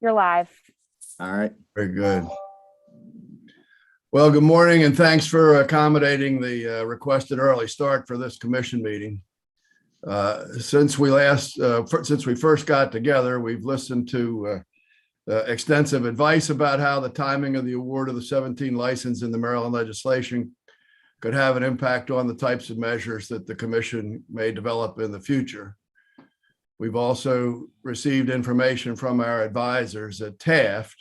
You're live. All right, very good. Well, good morning and thanks for accommodating the requested early start for this commission meeting. Since we first got together, we've listened to extensive advice about how the timing of the award of the 17 license in the Maryland legislation could have an impact on the types of measures that the commission may develop in the future. We've also received information from our advisors at Taft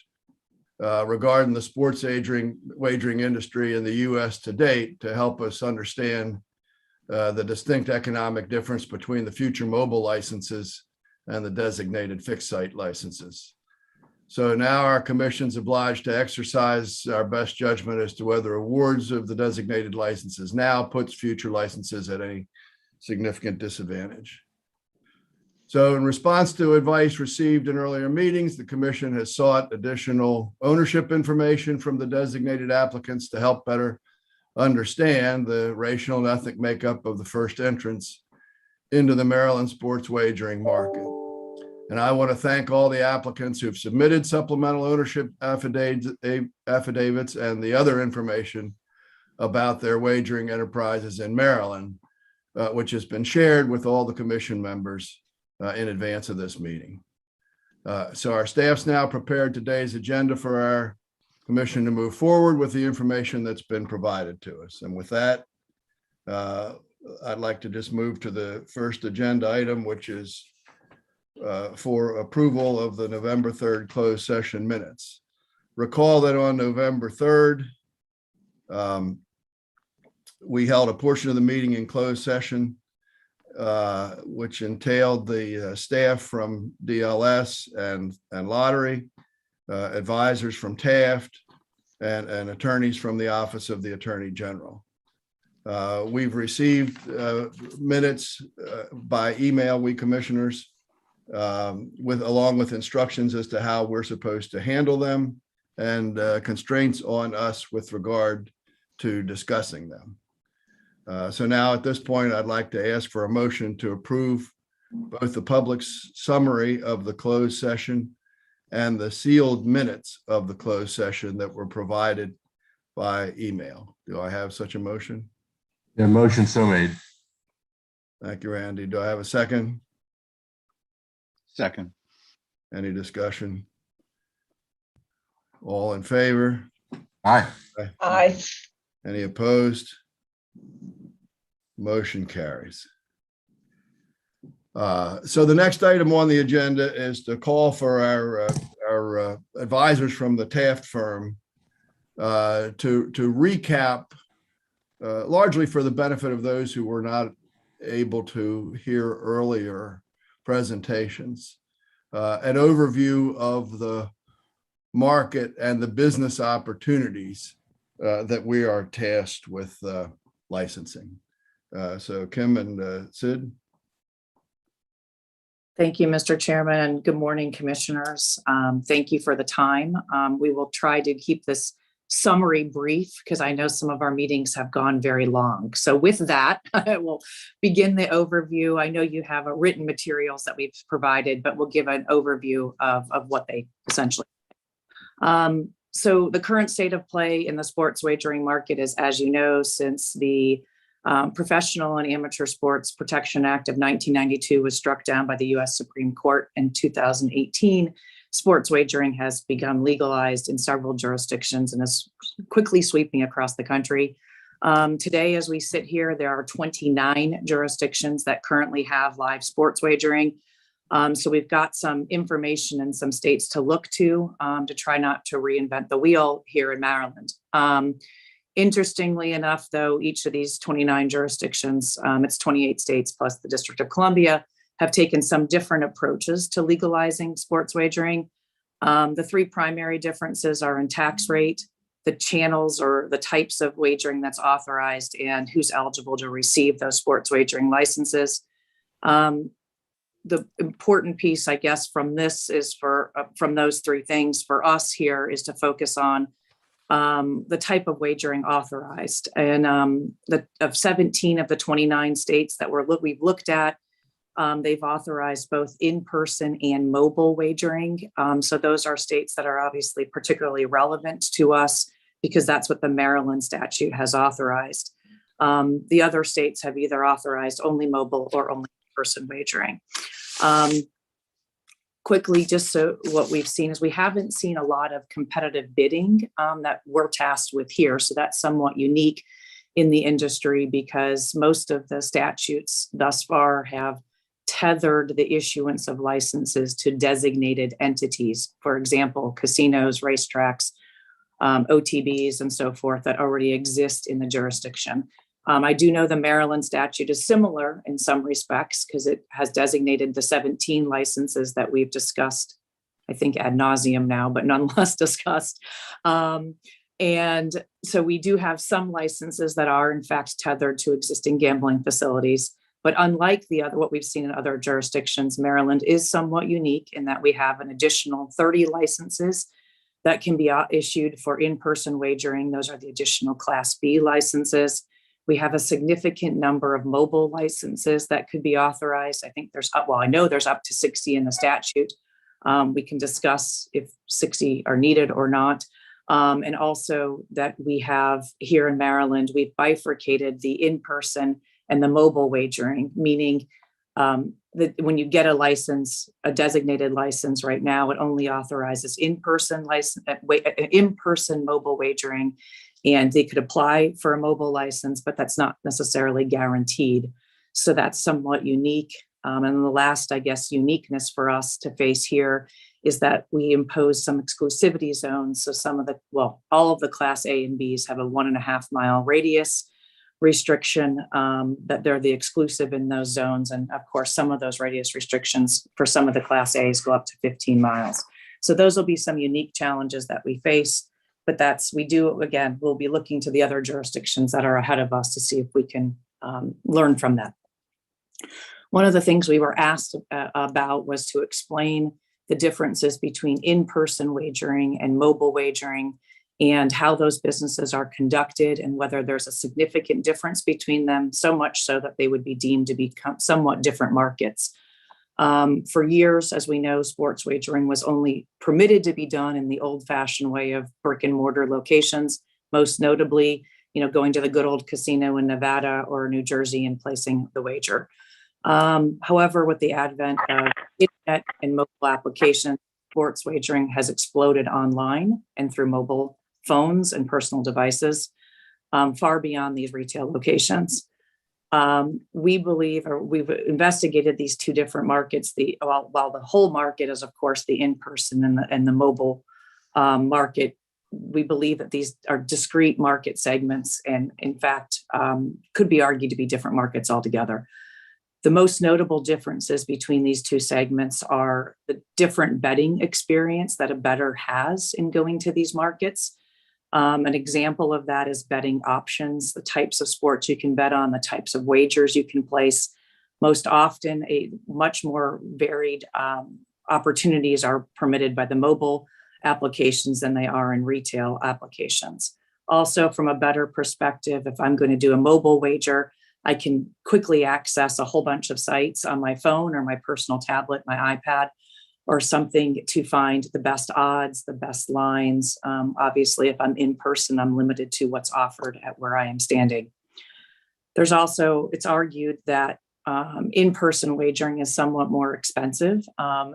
regarding the sports wagering industry in the U.S. to date to help us understand the distinct economic difference between the future mobile licenses and the designated fixed site licenses. So now our commission's obliged to exercise our best judgment as to whether awards of the designated licenses now puts future licenses at any significant disadvantage. So in response to advice received in earlier meetings, the commission has sought additional ownership information from the designated applicants to help better understand the racial and ethnic makeup of the first entrants into the Maryland sports wagering market. And I want to thank all the applicants who've submitted supplemental ownership affidavits and the other information about their wagering enterprises in Maryland, which has been shared with all the commission members in advance of this meeting. So our staff's now prepared today's agenda for our commission to move forward with the information that's been provided to us. And with that, I'd like to just move to the first agenda item, which is for approval of the November 3rd closed session minutes. Recall that on November 3rd, we held a portion of the meeting in closed session, which entailed the staff from DLS and Lottery, advisors from Taft, and attorneys from the Office of the Attorney General. We've received minutes by email, we commissioners, along with instructions as to how we're supposed to handle them and constraints on us with regard to discussing them. So now at this point, I'd like to ask for a motion to approve both the public's summary of the closed session and the sealed minutes of the closed session that were provided by email. Do I have such a motion? Yeah, motion so made. Thank you, Randy. Do I have a second? Second. Any discussion? All in favor? Aye. Aye. Any opposed? Motion carries. So the next item on the agenda is to call for our advisors from the Taft firm to recap, largely for the benefit of those who were not able to hear earlier presentations, an overview of the market and the business opportunities that we are tasked with licensing. So Kim and Sid. Thank you, Mr. Chairman, and good morning, commissioners. Thank you for the time. We will try to keep this summary brief because I know some of our meetings have gone very long. So with that, I will begin the overview. I know you have written materials that we've provided, but we'll give an overview of what they essentially. So the current state of play in the sports wagering market is, as you know, since the Professional and Amateur Sports Protection Act of 1992 was struck down by the U.S. Supreme Court in 2018. Sports wagering has become legalized in several jurisdictions and is quickly sweeping across the country. Today, as we sit here, there are 29 jurisdictions that currently have live sports wagering. So we've got some information in some states to look to try not to reinvent the wheel here in Maryland. Interestingly enough, though, each of these 29 jurisdictions, it's 28 states plus the District of Columbia, have taken some different approaches to legalizing sports wagering. The three primary differences are in tax rate, the channels or the types of wagering that's authorized, and who's eligible to receive those sports wagering licenses. The important piece, I guess, from this is from those three things for us here is to focus on the type of wagering authorized. And of 17 of the 29 states that we've looked at, They've authorized both in-person and mobile wagering. So those are states that are obviously particularly relevant to us because that's what the Maryland statute has authorized. The other states have either authorized only mobile or only in-person wagering. Quickly, just so what we've seen is we haven't seen a lot of competitive bidding that we're tasked with here. So that's somewhat unique in the industry because most of the statutes thus far have tethered the issuance of licenses to designated entities. For example, casinos, racetracks, OTBs, and so forth that already exist in the jurisdiction. I do know the Maryland statute is similar in some respects because it has designated the 17 licenses that we've discussed, I think ad nauseum now, but nonetheless discussed. And so we do have some licenses that are in fact tethered to existing gambling facilities. But unlike what we've seen in other jurisdictions, Maryland is somewhat unique in that we have an additional 30 licenses that can be issued for in-person wagering. Those are the additional Class B licenses. We have a significant number of mobile licenses that could be authorized. I think I know there's up to 60 in the statute. We can discuss if 60 are needed or not. And also that we have here in Maryland, we've bifurcated the in-person and the mobile wagering, meaning that when you get a license, a designated license right now, it only authorizes in-person mobile wagering. And they could apply for a mobile license, but that's not necessarily guaranteed. So that's somewhat unique. And the last, I guess, uniqueness for us to face here is that we impose some exclusivity zones. So all of the Class A and Bs have a 1.5 mile radius restriction, that they're the exclusive in those zones. And of course, some of those radius restrictions for some of the Class A's go up to 15 miles. So those will be some unique challenges that we face. But we'll be looking to the other jurisdictions that are ahead of us to see if we can learn from that. One of the things we were asked about was to explain the differences between in-person wagering and mobile wagering and how those businesses are conducted and whether there's a significant difference between them, so much so that they would be deemed to be somewhat different markets. For years, as we know, sports wagering was only permitted to be done in the old-fashioned way of brick and mortar locations, most notably, going to the good old casino in Nevada or New Jersey and placing the wager. However, with the advent of internet and mobile applications, sports wagering has exploded online and through mobile phones and personal devices, far beyond these retail locations. We believe, or we've investigated these two different markets. While the whole market is, of course, the in-person and the mobile market, we believe that these are discrete market segments, and in fact, could be argued to be different markets altogether. The most notable differences between these two segments are the different betting experience that a bettor has in going to these markets. An example of that is betting options, the types of sports you can bet on, the types of wagers you can place. Most often, a much more varied opportunities are permitted by the mobile applications than they are in retail applications. Also, from a bettor perspective, if I'm going to do a mobile wager, I can quickly access a whole bunch of sites on my phone or my personal tablet, my iPad, or something to find the best odds, the best lines. Obviously, if I'm in person, I'm limited to what's offered at where I am standing. There's also, it's argued that in-person wagering is somewhat more expensive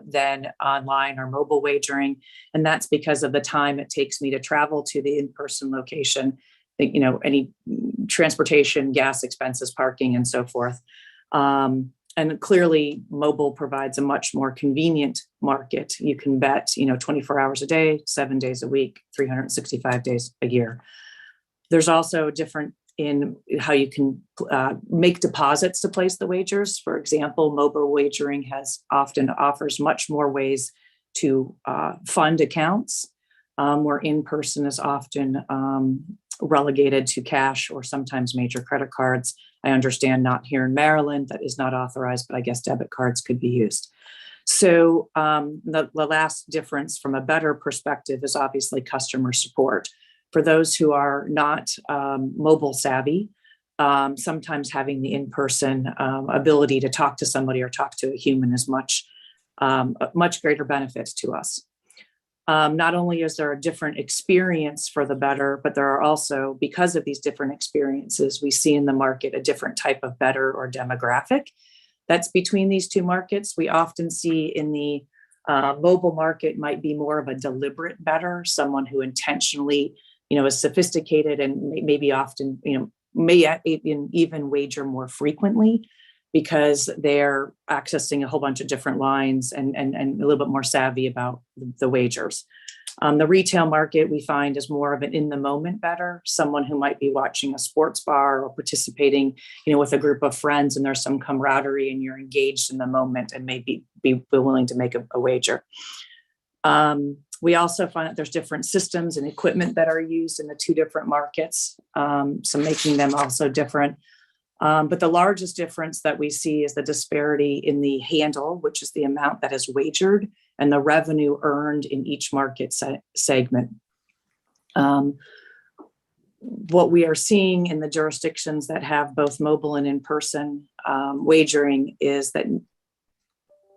than online or mobile wagering. And that's because of the time it takes me to travel to the in-person location, any transportation, gas expenses, parking, and so forth. And clearly, mobile provides a much more convenient market. You can bet, 24 hours a day, 7 days a week, 365 days a year. There's also different in how you can make deposits to place the wagers. For example, mobile wagering often offers much more ways to fund accounts, where in-person is often relegated to cash or sometimes major credit cards. I understand not here in Maryland, that is not authorized, but I guess debit cards could be used. So the last difference from a bettor perspective is obviously customer support. For those who are not mobile savvy, sometimes having the in-person ability to talk to somebody or talk to a human is much greater benefits to us. Not only is there a different experience for the bettor, but there are also, because of these different experiences, we see in the market a different type of bettor or demographic that's between these two markets. We often see in the mobile market might be more of a deliberate bettor, someone who intentionally, is sophisticated and maybe often, may even wager more frequently because they're accessing a whole bunch of different lines and a little bit more savvy about the wagers. The retail market we find is more of an in-the-moment bettor, someone who might be watching a sports bar or participating, with a group of friends, and there's some camaraderie and you're engaged in the moment and maybe be willing to make a wager. We also find that there's different systems and equipment that are used in the two different markets, so making them also different. But the largest difference that we see is the disparity in the handle, which is the amount that is wagered, and the revenue earned in each market segment. What we are seeing in the jurisdictions that have both mobile and in-person wagering is that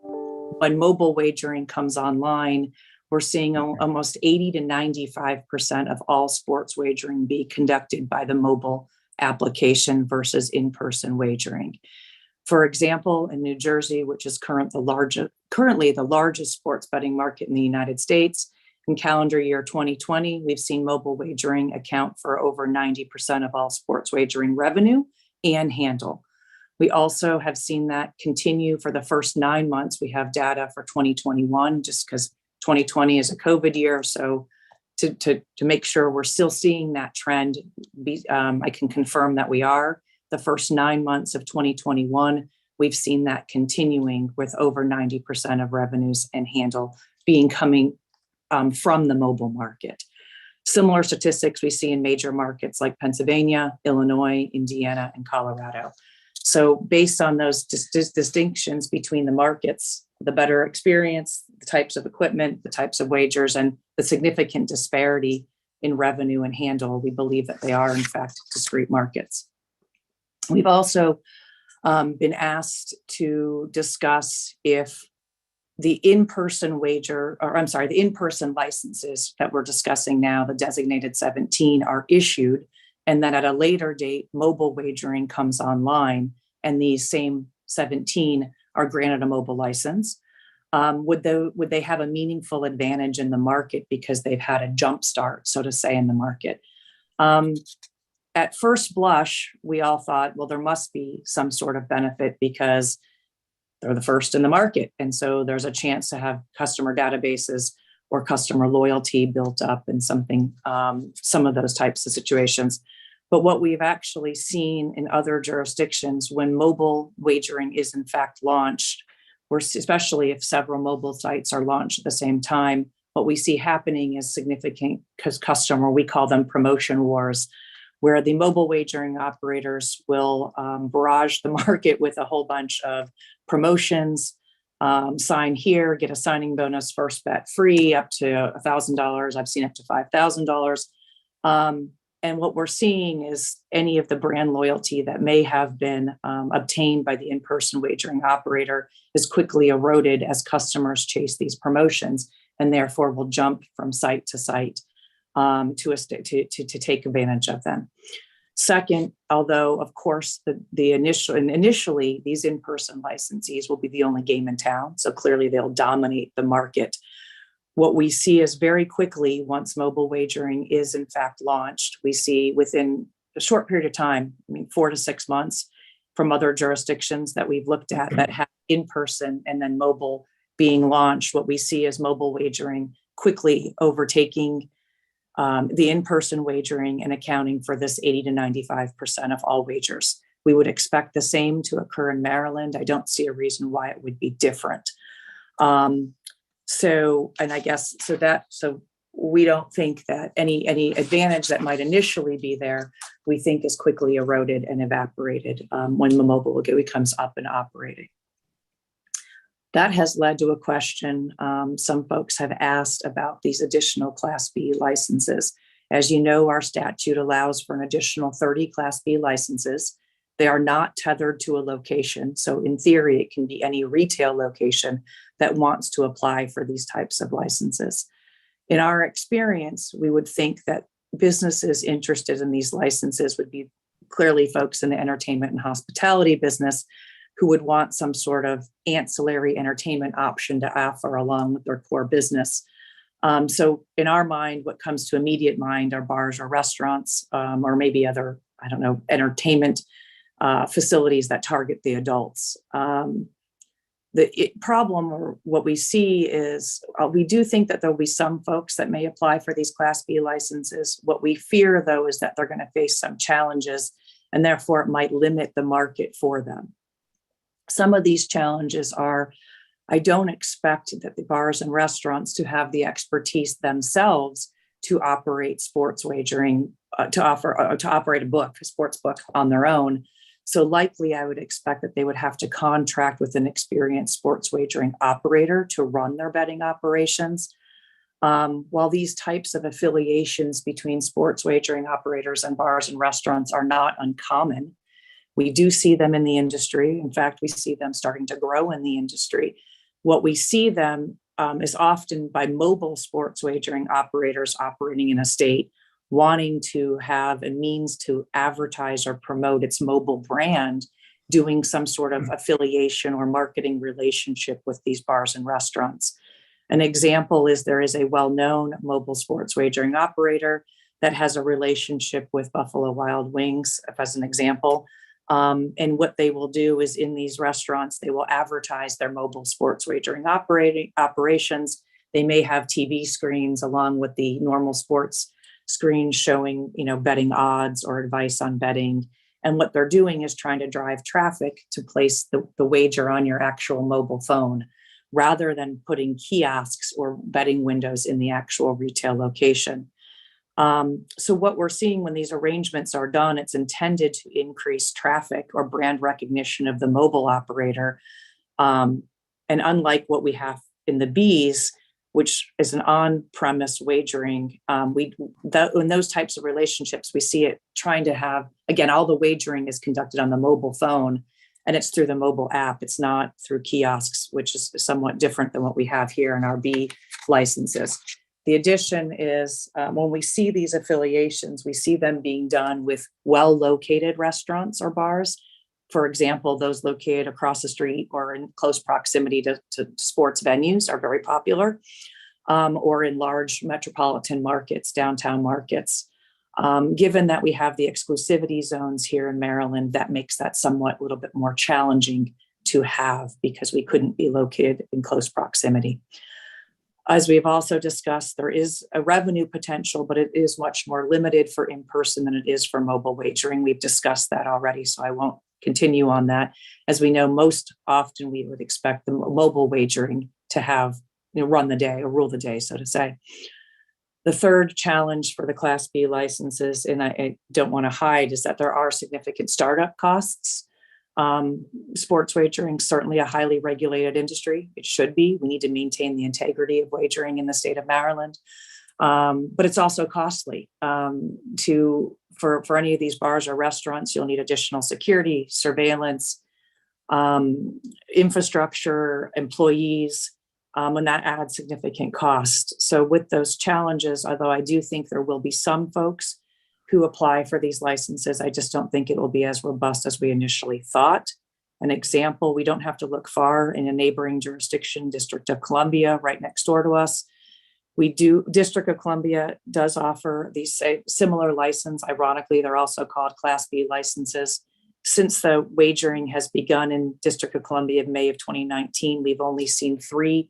when mobile wagering comes online, we're seeing almost 80 to 95% of all sports wagering be conducted by the mobile application versus in-person wagering. For example, in New Jersey, which is currently the largest sports betting market in the United States, in calendar year 2020, we've seen mobile wagering account for over 90% of all sports wagering revenue and handle. We also have seen that continue for the first 9 months. We have data for 2021, just because 2020 is a COVID year. So to make sure we're still seeing that trend, I can confirm that we are. The first 9 months of 2021, we've seen that continuing with over 90% of revenues and handle coming from the mobile market. Similar statistics we see in major markets like Pennsylvania, Illinois, Indiana, and Colorado. So based on those distinctions between the markets, the better experience, the types of equipment, the types of wagers, and the significant disparity in revenue and handle, we believe that they are in fact discrete markets. We've also been asked to discuss if the in-person licenses that we're discussing now, the designated 17, are issued, and that at a later date, mobile wagering comes online, and these same 17 are granted a mobile license. Would they have a meaningful advantage in the market because they've had a jump start, so to say, in the market? At first blush, we all thought, well, there must be some sort of benefit because they're the first in the market. And so there's a chance to have customer databases or customer loyalty built up in some of those types of situations. But what we've actually seen in other jurisdictions, when mobile wagering is in fact launched, especially if several mobile sites are launched at the same time, what we see happening is significant we call them promotion wars, where the mobile wagering operators will barrage the market with a whole bunch of promotions. Sign here, get a signing bonus, first bet free, up to $1,000. I've seen up to $5,000. And what we're seeing is any of the brand loyalty that may have been obtained by the in-person wagering operator is quickly eroded as customers chase these promotions, and therefore will jump from site to site to take advantage of them. Second, although of course initially these in-person licensees will be the only game in town, so clearly they'll dominate the market. What we see is very quickly, once mobile wagering is in fact launched, we see within a short period of time, 4 to 6 months, from other jurisdictions that we've looked at that have in-person and then mobile being launched, what we see is mobile wagering quickly overtaking the in-person wagering and accounting for this 80 to 95% of all wagers. We would expect the same to occur in Maryland. I don't see a reason why it would be different. So we don't think that any advantage that might initially be there, we think is quickly eroded and evaporated when the mobile becomes up and operating. That has led to a question some folks have asked about these additional Class B licenses As you know, our statute allows for an additional 30 Class B licenses. They are not tethered to a location. So in theory, it can be any retail location that wants to apply for these types of licenses. In our experience, we would think that businesses interested in these licenses would be clearly folks in the entertainment and hospitality business who would want some sort of ancillary entertainment option to offer along with their core business. So in our mind, what comes to immediate mind are bars or restaurants, or maybe other, I don't know, entertainment facilities that target the adults. The problem, or what we see is, we do think that there'll be some folks that may apply for these Class B licenses. What we fear, though, is that they're going to face some challenges, and therefore it might limit the market for them. Some of these challenges are, I don't expect that the bars and restaurants to have the expertise themselves to operate sports wagering, to operate a sports book on their own. So likely I would expect that they would have to contract with an experienced sports wagering operator to run their betting operations. While these types of affiliations between sports wagering operators and bars and restaurants are not uncommon, we do see them in the industry. In fact, we see them starting to grow in the industry. What we see them is often by mobile sports wagering operators operating in a state wanting to have a means to advertise or promote its mobile brand, doing some sort of affiliation or marketing relationship with these bars and restaurants. An example is there is a well-known mobile sports wagering operator that has a relationship with Buffalo Wild Wings, as an example. And what they will do is in these restaurants, they will advertise their mobile sports wagering operations. They may have TV screens along with the normal sports screens showing, betting odds or advice on betting. And what they're doing is trying to drive traffic to place the wager on your actual mobile phone, rather than putting kiosks or betting windows in the actual retail location. So what we're seeing when these arrangements are done, it's intended to increase traffic or brand recognition of the mobile operator. And unlike what we have in the Bs, which is an on-premise wagering, in those types of relationships, we see it trying to have, again, all the wagering is conducted on the mobile phone, and it's through the mobile app. It's not through kiosks, which is somewhat different than what we have here in our B licenses. The addition is when we see these affiliations, we see them being done with well-located restaurants or bars. For example, those located across the street or in close proximity to sports venues are very popular, or in large metropolitan markets, downtown markets. Given that we have the exclusivity zones here in Maryland, that makes that somewhat a little bit more challenging to have because we couldn't be located in close proximity. As we've also discussed, there is a revenue potential, but it is much more limited for in-person than it is for mobile wagering. We've discussed that already, so I won't continue on that. As we know, most often we would expect the mobile wagering to have, run the day or rule the day, so to say. The third challenge for the Class B licenses, and I don't want to hide, is that there are significant startup costs. Sports wagering is certainly a highly regulated industry. It should be. We need to maintain the integrity of wagering in the state of Maryland. But it's also costly. For any of these bars or restaurants, you'll need additional security, surveillance, infrastructure, employees, and that adds significant cost. So with those challenges, although I do think there will be some folks who apply for these licenses, I just don't think it will be as robust as we initially thought. An example, we don't have to look far in a neighboring jurisdiction, District of Columbia, right next door to us. District of Columbia does offer these similar license. Ironically, they're also called Class B licenses. Since the wagering has begun in District of Columbia in May of 2019, we've only seen 3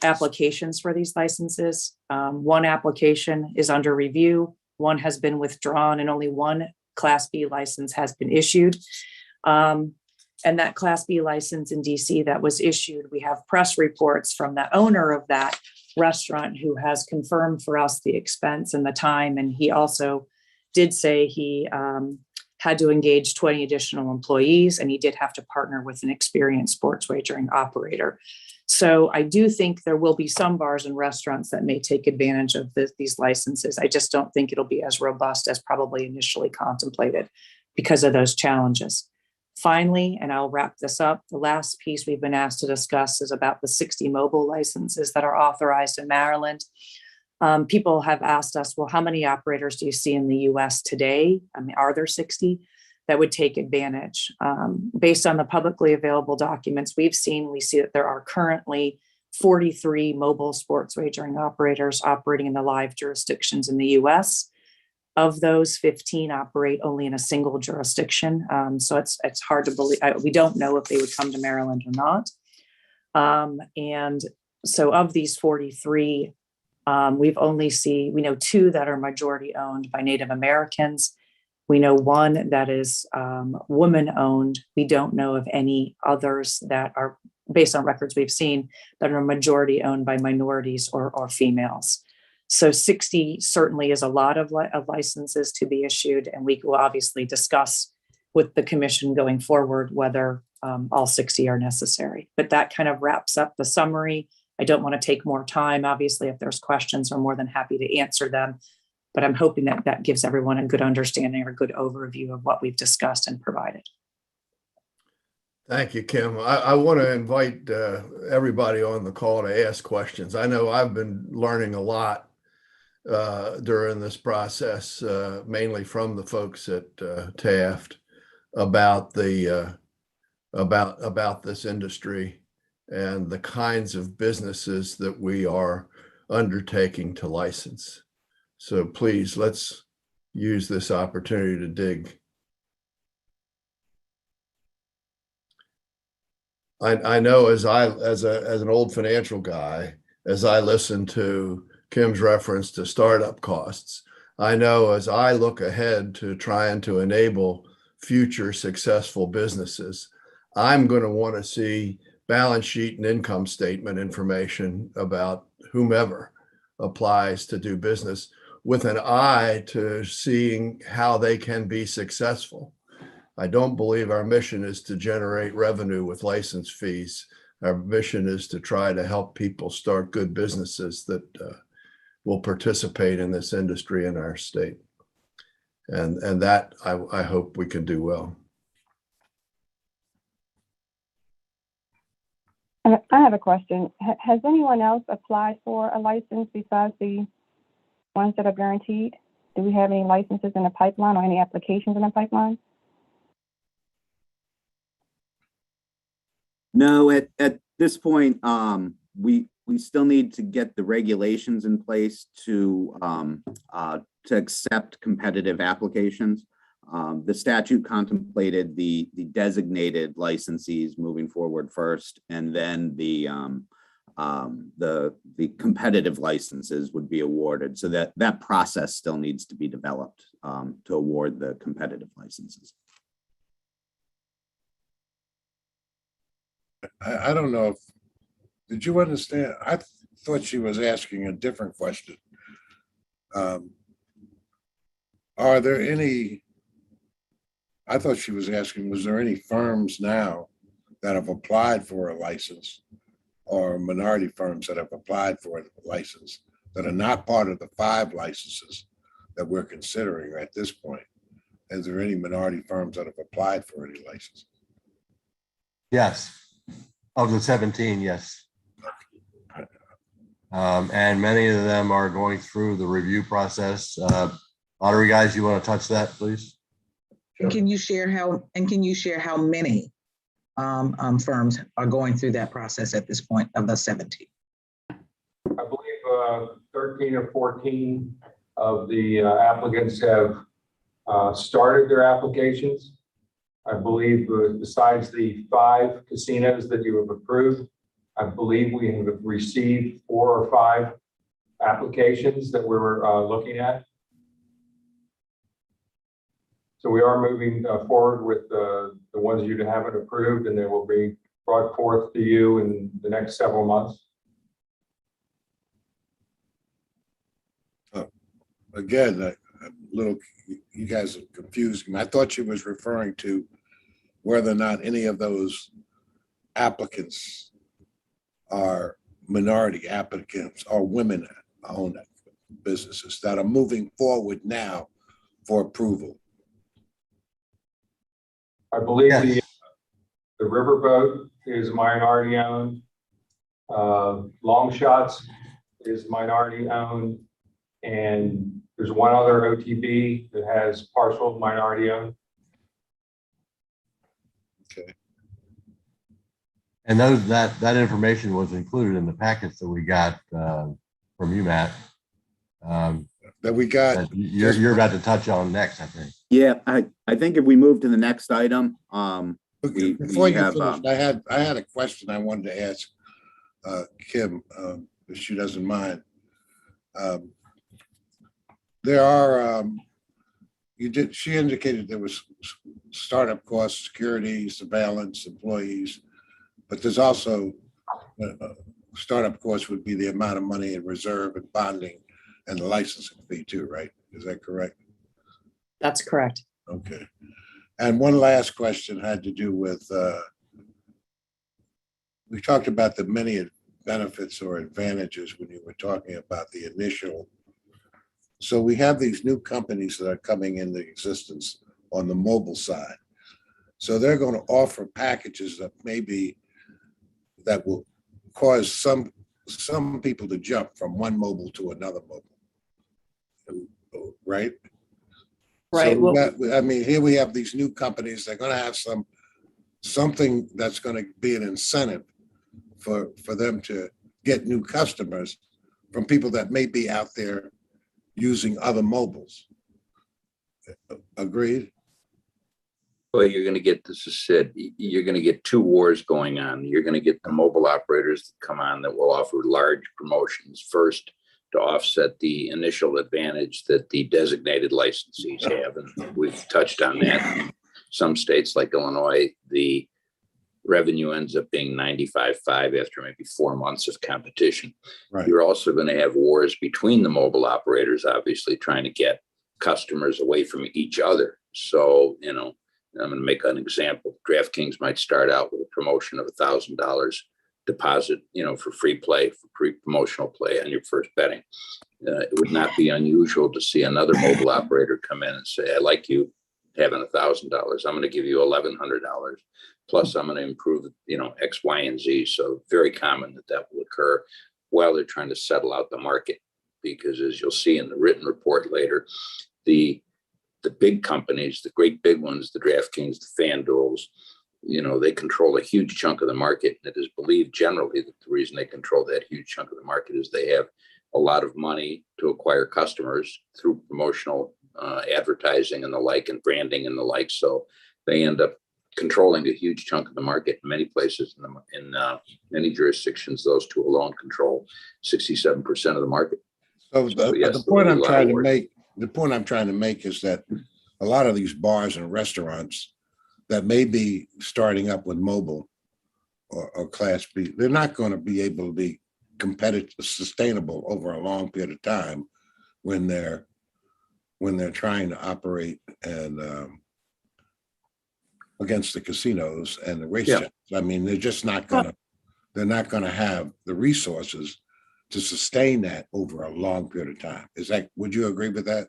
applications for these licenses. One application is under review, one has been withdrawn, and only one Class B license has been issued. And that Class B license in DC that was issued, we have press reports from the owner of that restaurant who has confirmed for us the expense and the time. And he also did say he had to engage 20 additional employees, and he did have to partner with an experienced sports wagering operator. So I do think there will be some bars and restaurants that may take advantage of these licenses. I just don't think it'll be as robust as probably initially contemplated because of those challenges. Finally, and I'll wrap this up, the last piece we've been asked to discuss is about the 60 mobile licenses that are authorized in Maryland. People have asked us, well, how many operators do you see in the US today? I mean, are there 60 that would take advantage? Based on the publicly available documents we see that there are currently 43 mobile sports wagering operators operating in the live jurisdictions in the US. Of those, 15 operate only in a single jurisdiction. So it's hard to believe. We don't know if they would come to Maryland or not. And so of these 43, we know 2 that are majority owned by Native Americans. We know 1 that is woman owned. We don't know of any others that are, based on records we've seen, that are majority owned by minorities or females. So 60 certainly is a lot of licenses to be issued, and we will obviously discuss with the commission going forward whether all 60 are necessary. But that kind of wraps up the summary. I don't want to take more time. Obviously, if there's questions, I'm more than happy to answer them. But I'm hoping that that gives everyone a good understanding or a good overview of what we've discussed and provided. Thank you, Kim. I want to invite everybody on the call to ask questions. I know I've been learning a lot during this process, mainly from the folks at Taft about the about this industry and the kinds of businesses that we are undertaking to license. So please, let's use this opportunity to dig. I know as an old financial guy, as I listen to Kim's reference to startup costs, I know as I look ahead to trying to enable future successful businesses, I'm going to want to see balance sheet and income statement information about whomever applies to do business, with an eye to seeing how they can be successful. I don't believe our mission is to generate revenue with license fees. Our mission is to try to help people start good businesses that will participate in this industry in our state. And that I hope we can do well. I have a question. Has anyone else applied for a license besides the ones that are guaranteed? Do we have any licenses in the pipeline or any applications in the pipeline? No, at this point, we still need to get the regulations in place to accept competitive applications. The statute contemplated the designated licensees moving forward first, and then the competitive licenses would be awarded. So that process still needs to be developed to award the competitive licenses. I don't know if, did you understand? I thought she was asking a different question. Are there any, I thought she was asking, was there any firms now that have applied for a license, or minority firms that have applied for a license that are not part of the 5 licenses that we're considering at this point? Is there any minority firms that have applied for any license? Yes. Of the 17, yes. And many of them are going through the review process. Lottery guys, you want to touch that, please? Sure. Can you share how many firms are going through that process at this point of the 17? I believe 13 or 14 of the applicants have started their applications. I believe besides the 5 casinos that you have approved, I believe we have received 4 or 5 applications that we were looking at. So we are moving forward with the ones you haven't approved, and they will be brought forth to you in the next several months. Again, little, you guys are confusing me. I thought she was referring to whether or not any of those applicants are minority applicants or women-owned businesses that are moving forward now for approval. I believe Yes. the riverboat is minority owned. Long Shots is minority owned. And there's one other OTB that has partial minority owned. Okay. And that information was included in the packets that we got from you, Matt. That we got. That you're about to touch on next, I think. Yeah, I think if we move to the next item, Before you have, finish, I had a question I wanted to ask Kim, if she doesn't mind. There are, she indicated there was startup costs, security, surveillance, employees, but there's also startup costs would be the amount of money in reserve and bonding and the licensing fee too, right? Is that correct? That's correct. Okay. And one last question had to do with, we talked about the many benefits or advantages when you were talking about the initial. So we have these new companies that are coming into existence on the mobile side. So they're going to offer packages that that will cause some people to jump from one mobile to another mobile, right? Right. So I mean, here we have these new companies. They're going to have something that's going to be an incentive for them to get new customers from people that may be out there using other mobiles. Agreed? Well, you're going to get, this is Sid, you're going to get two wars going on. You're going to get the mobile operators that come on that will offer large promotions first to offset the initial advantage that the designated licensees have. And we've touched on that. In some states like Illinois, the revenue ends up being 95.5 after maybe 4 months of competition. Right. You're also going to have wars between the mobile operators, obviously trying to get customers away from each other. So, I'm going to make an example. DraftKings might start out with a promotion of $1,000 deposit, for free play, for pre-promotional play on your first betting. It would not be unusual to see another mobile operator come in and say, I like you having $1,000. I'm going to give you $1,100. Plus, I'm going to improve, X, Y, and Z. So very common that will occur while they're trying to settle out the market. Because as you'll see in the written report later, the big companies, the great big ones, the DraftKings, the FanDuels, they control a huge chunk of the market. And it is believed generally that the reason they control that huge chunk of the market is they have a lot of money to acquire customers through promotional advertising and the like, and branding and the like. So they end up controlling a huge chunk of the market in many places. In many jurisdictions, those two alone control 67% of the market. So yes, the point there'll be I'm a lot trying of to work. make, the point I'm trying to make is that a lot of these bars and restaurants that may be starting up with mobile or Class B, they're not going to be able to be competitive, sustainable over a long period of time when they're trying to operate and against the casinos and the racetracks. I mean, they're just not going to have the resources to sustain that over a long period of time. Would you agree with that?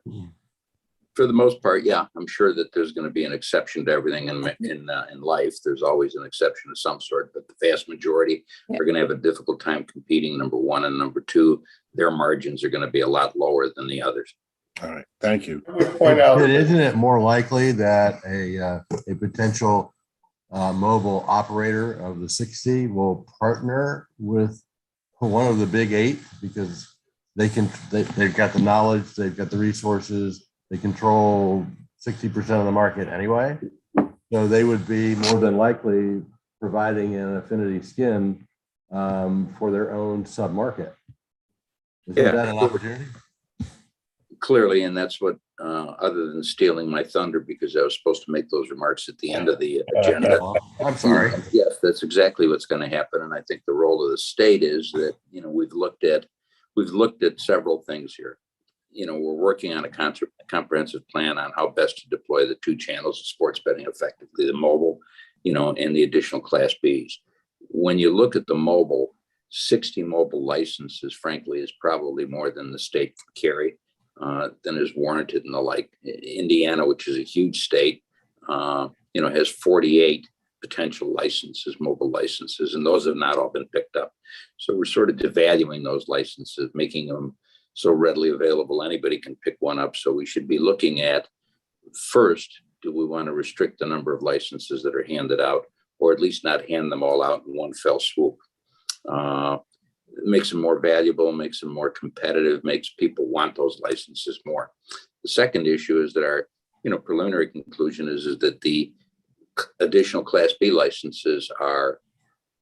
For the most part, yeah, I'm sure that there's going to be an exception to everything in life. There's always an exception of some sort, but the vast majority are going to have a difficult time competing, number one. And number two, their margins are going to be a lot lower than the others. All right, thank you. I would point out, Isn't it more likely that a potential mobile operator of the 60 will partner with one of the big 8 because they've got the knowledge, they've got the resources, they control 60% of the market anyway. So they would be more than likely providing an affinity skin for their own sub-market. Isn't that an opportunity? Clearly, and that's what, other than stealing my thunder, because I was supposed to make those remarks at the end of the agenda. I'm sorry. Yes, that's exactly what's going to happen. And I think the role of the state is that, we've looked at several things here. we're working on a comprehensive plan on how best to deploy the two channels of sports betting effectively, the mobile, and the additional Class Bs. When you look at the mobile, 60 mobile licenses, frankly, is probably more than the state can carry, than is warranted and the like. Indiana, which is a huge state, has 48 potential licenses, mobile licenses, and those have not all been picked up. So we're sort of devaluing those licenses, making them so readily available. Anybody can pick one up. So we should be looking at, first, do we want to restrict the number of licenses that are handed out, or at least not hand them all out in one fell swoop? It makes them more valuable, makes them more competitive, makes people want those licenses more. The second issue is that our preliminary conclusion is that the additional Class B licenses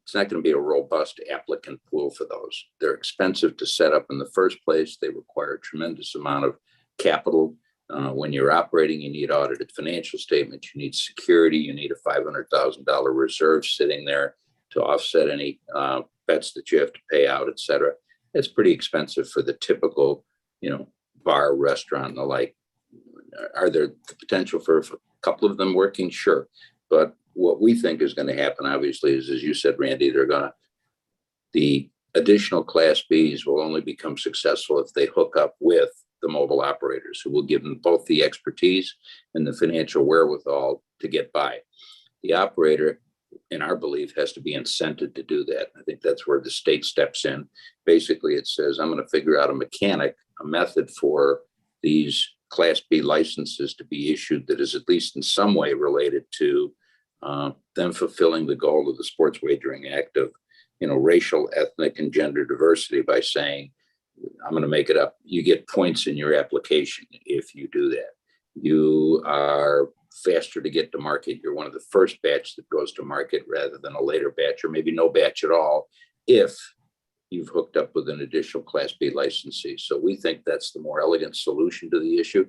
it's not going to be a robust applicant pool for those. They're expensive to set up in the first place. They require a tremendous amount of capital. When you're operating, you need audited financial statements, you need security, you need a $500,000 reserve sitting there to offset any bets that you have to pay out, et cetera. It's pretty expensive for the typical, bar, restaurant, and the like. Are there the potential for a couple of them working? Sure. But what we think is going to happen, obviously, is, as you said, Randy, the additional Class Bs will only become successful if they hook up with the mobile operators, who will give them both the expertise and the financial wherewithal to get by. The operator, in our belief, has to be incented to do that. I think that's where the state steps in. Basically, it says, I'm going to figure out a method for these Class B licenses to be issued that is at least in some way related to them fulfilling the goal of the Sports Wagering Act of, racial, ethnic, and gender diversity, by saying, I'm going to make it up. You get points in your application if you do that. You are faster to get to market. You're one of the first batch that goes to market rather than a later batch, or maybe no batch at all, if you've hooked up with an additional Class B licensee. So we think that's the more elegant solution to the issue.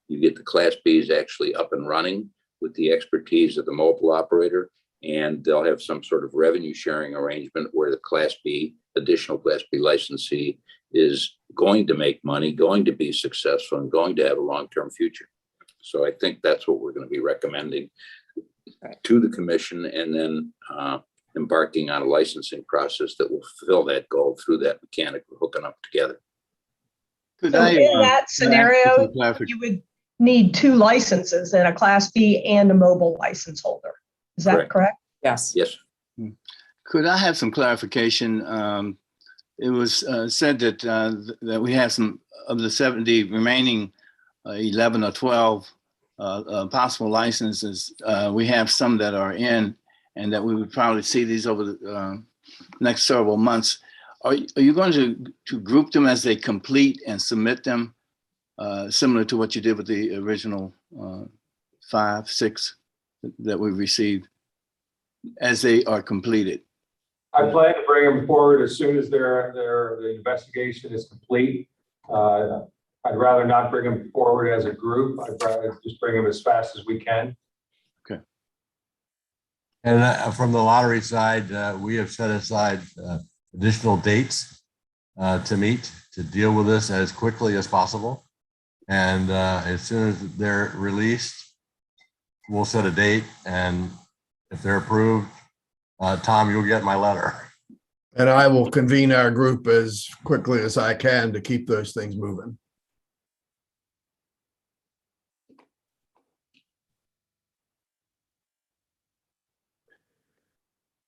You get the Class Bs actually up and running with the expertise of the mobile operator, and they'll have some sort of revenue sharing arrangement where the additional Class B licensee is going to make money, going to be successful, and going to have a long-term future. So I think that's what we're going to be recommending to the commission, and then embarking on a licensing process that will fulfill that goal through that mechanic of hooking up together. So in that scenario, you would need 2 licenses, and a Class B and a mobile license holder. Is that correct? Yes. Yes. Could I have some clarification? It was said that we have some of the 70 remaining 11 or 12 possible licenses. We have some that are in, and that we would probably see these over the next several months. Are you going to group them as they complete and submit them, similar to what you did with the original 5, 6 that we received, as they are completed? I plan to bring them forward as soon as the investigation is complete. I'd rather not bring them forward as a group. I'd rather just bring them as fast as we can. Okay. And from the lottery side, we have set aside additional dates to meet, to deal with this as quickly as possible. And as soon as they're released, we'll set a date. And if they're approved, Tom, you'll get my letter. And I will convene our group as quickly as I can to keep those things moving.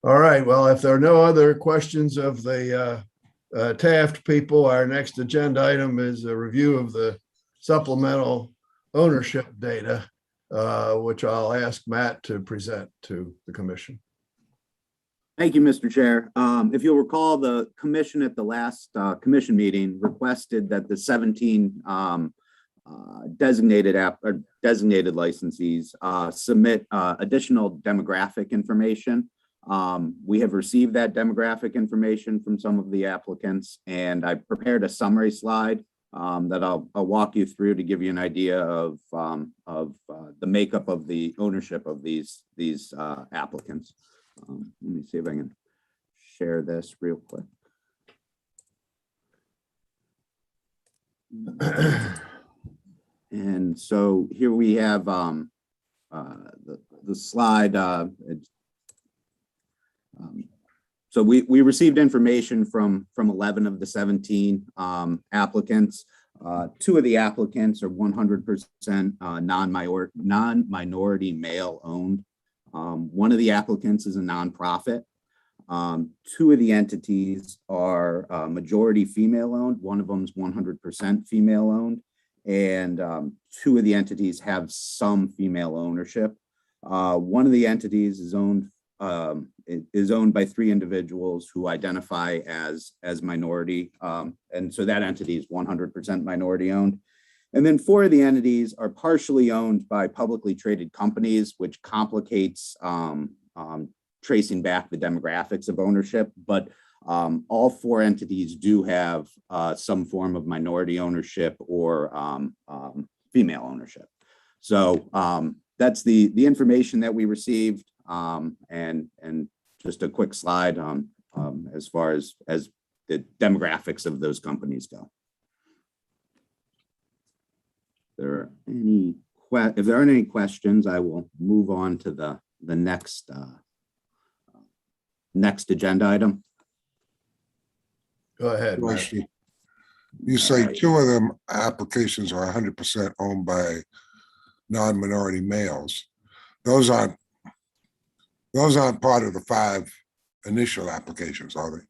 All right, well, if there are no other questions of the Taft people, our next agenda item is a review of the supplemental ownership data, which I'll ask Matt to present to the commission. Thank you, Mr. Chair. If you'll recall, the commission at the last commission meeting requested that the 17 designated licensees submit additional demographic information. We have received that demographic information from some of the applicants, and I prepared a summary slide that I'll walk you through to give you an idea of the makeup of the ownership of these applicants. Let me see if I can share this real quick. And so here we have the slide. So we received information from 11 of the 17 applicants. 2 of the applicants are 100% non-minority male owned. One of the applicants is a nonprofit. 2 of the entities are majority female owned. One of them is 100% female owned. And 2 of the entities have some female ownership. One of the entities is owned by 3 individuals who identify as minority. And so that entity is 100% minority owned. And then 4 of the entities are partially owned by publicly traded companies, which complicates tracing back the demographics of ownership. But all 4 entities do have some form of minority ownership or female ownership. So that's the information that we received, and just a quick slide as far as the demographics of those companies go. If there aren't any questions, I will move on to the next agenda item. Go ahead, Matt. Question. You say 2 of them applications are 100% owned by non-minority males. Those aren't part of the 5 initial applications, are they?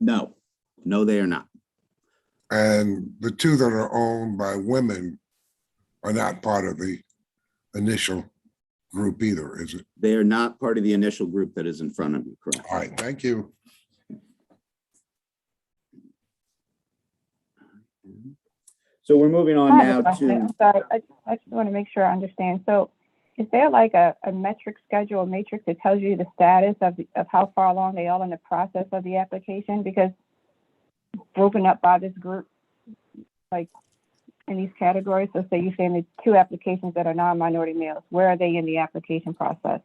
No, they are not. And the 2 that are owned by women are not part of the initial group either, is it? They are not part of the initial group that is in front of you, correct? All right, thank you. So we're moving on I have now a question. to, I'm sorry, I just want to make sure I understand. So is there like a metric schedule, a matrix that tells you the status of how far along they are in the process of the application? Because broken up by this group, like in these categories, so say you're saying the 2 applications that are non-minority males, where are they in the application process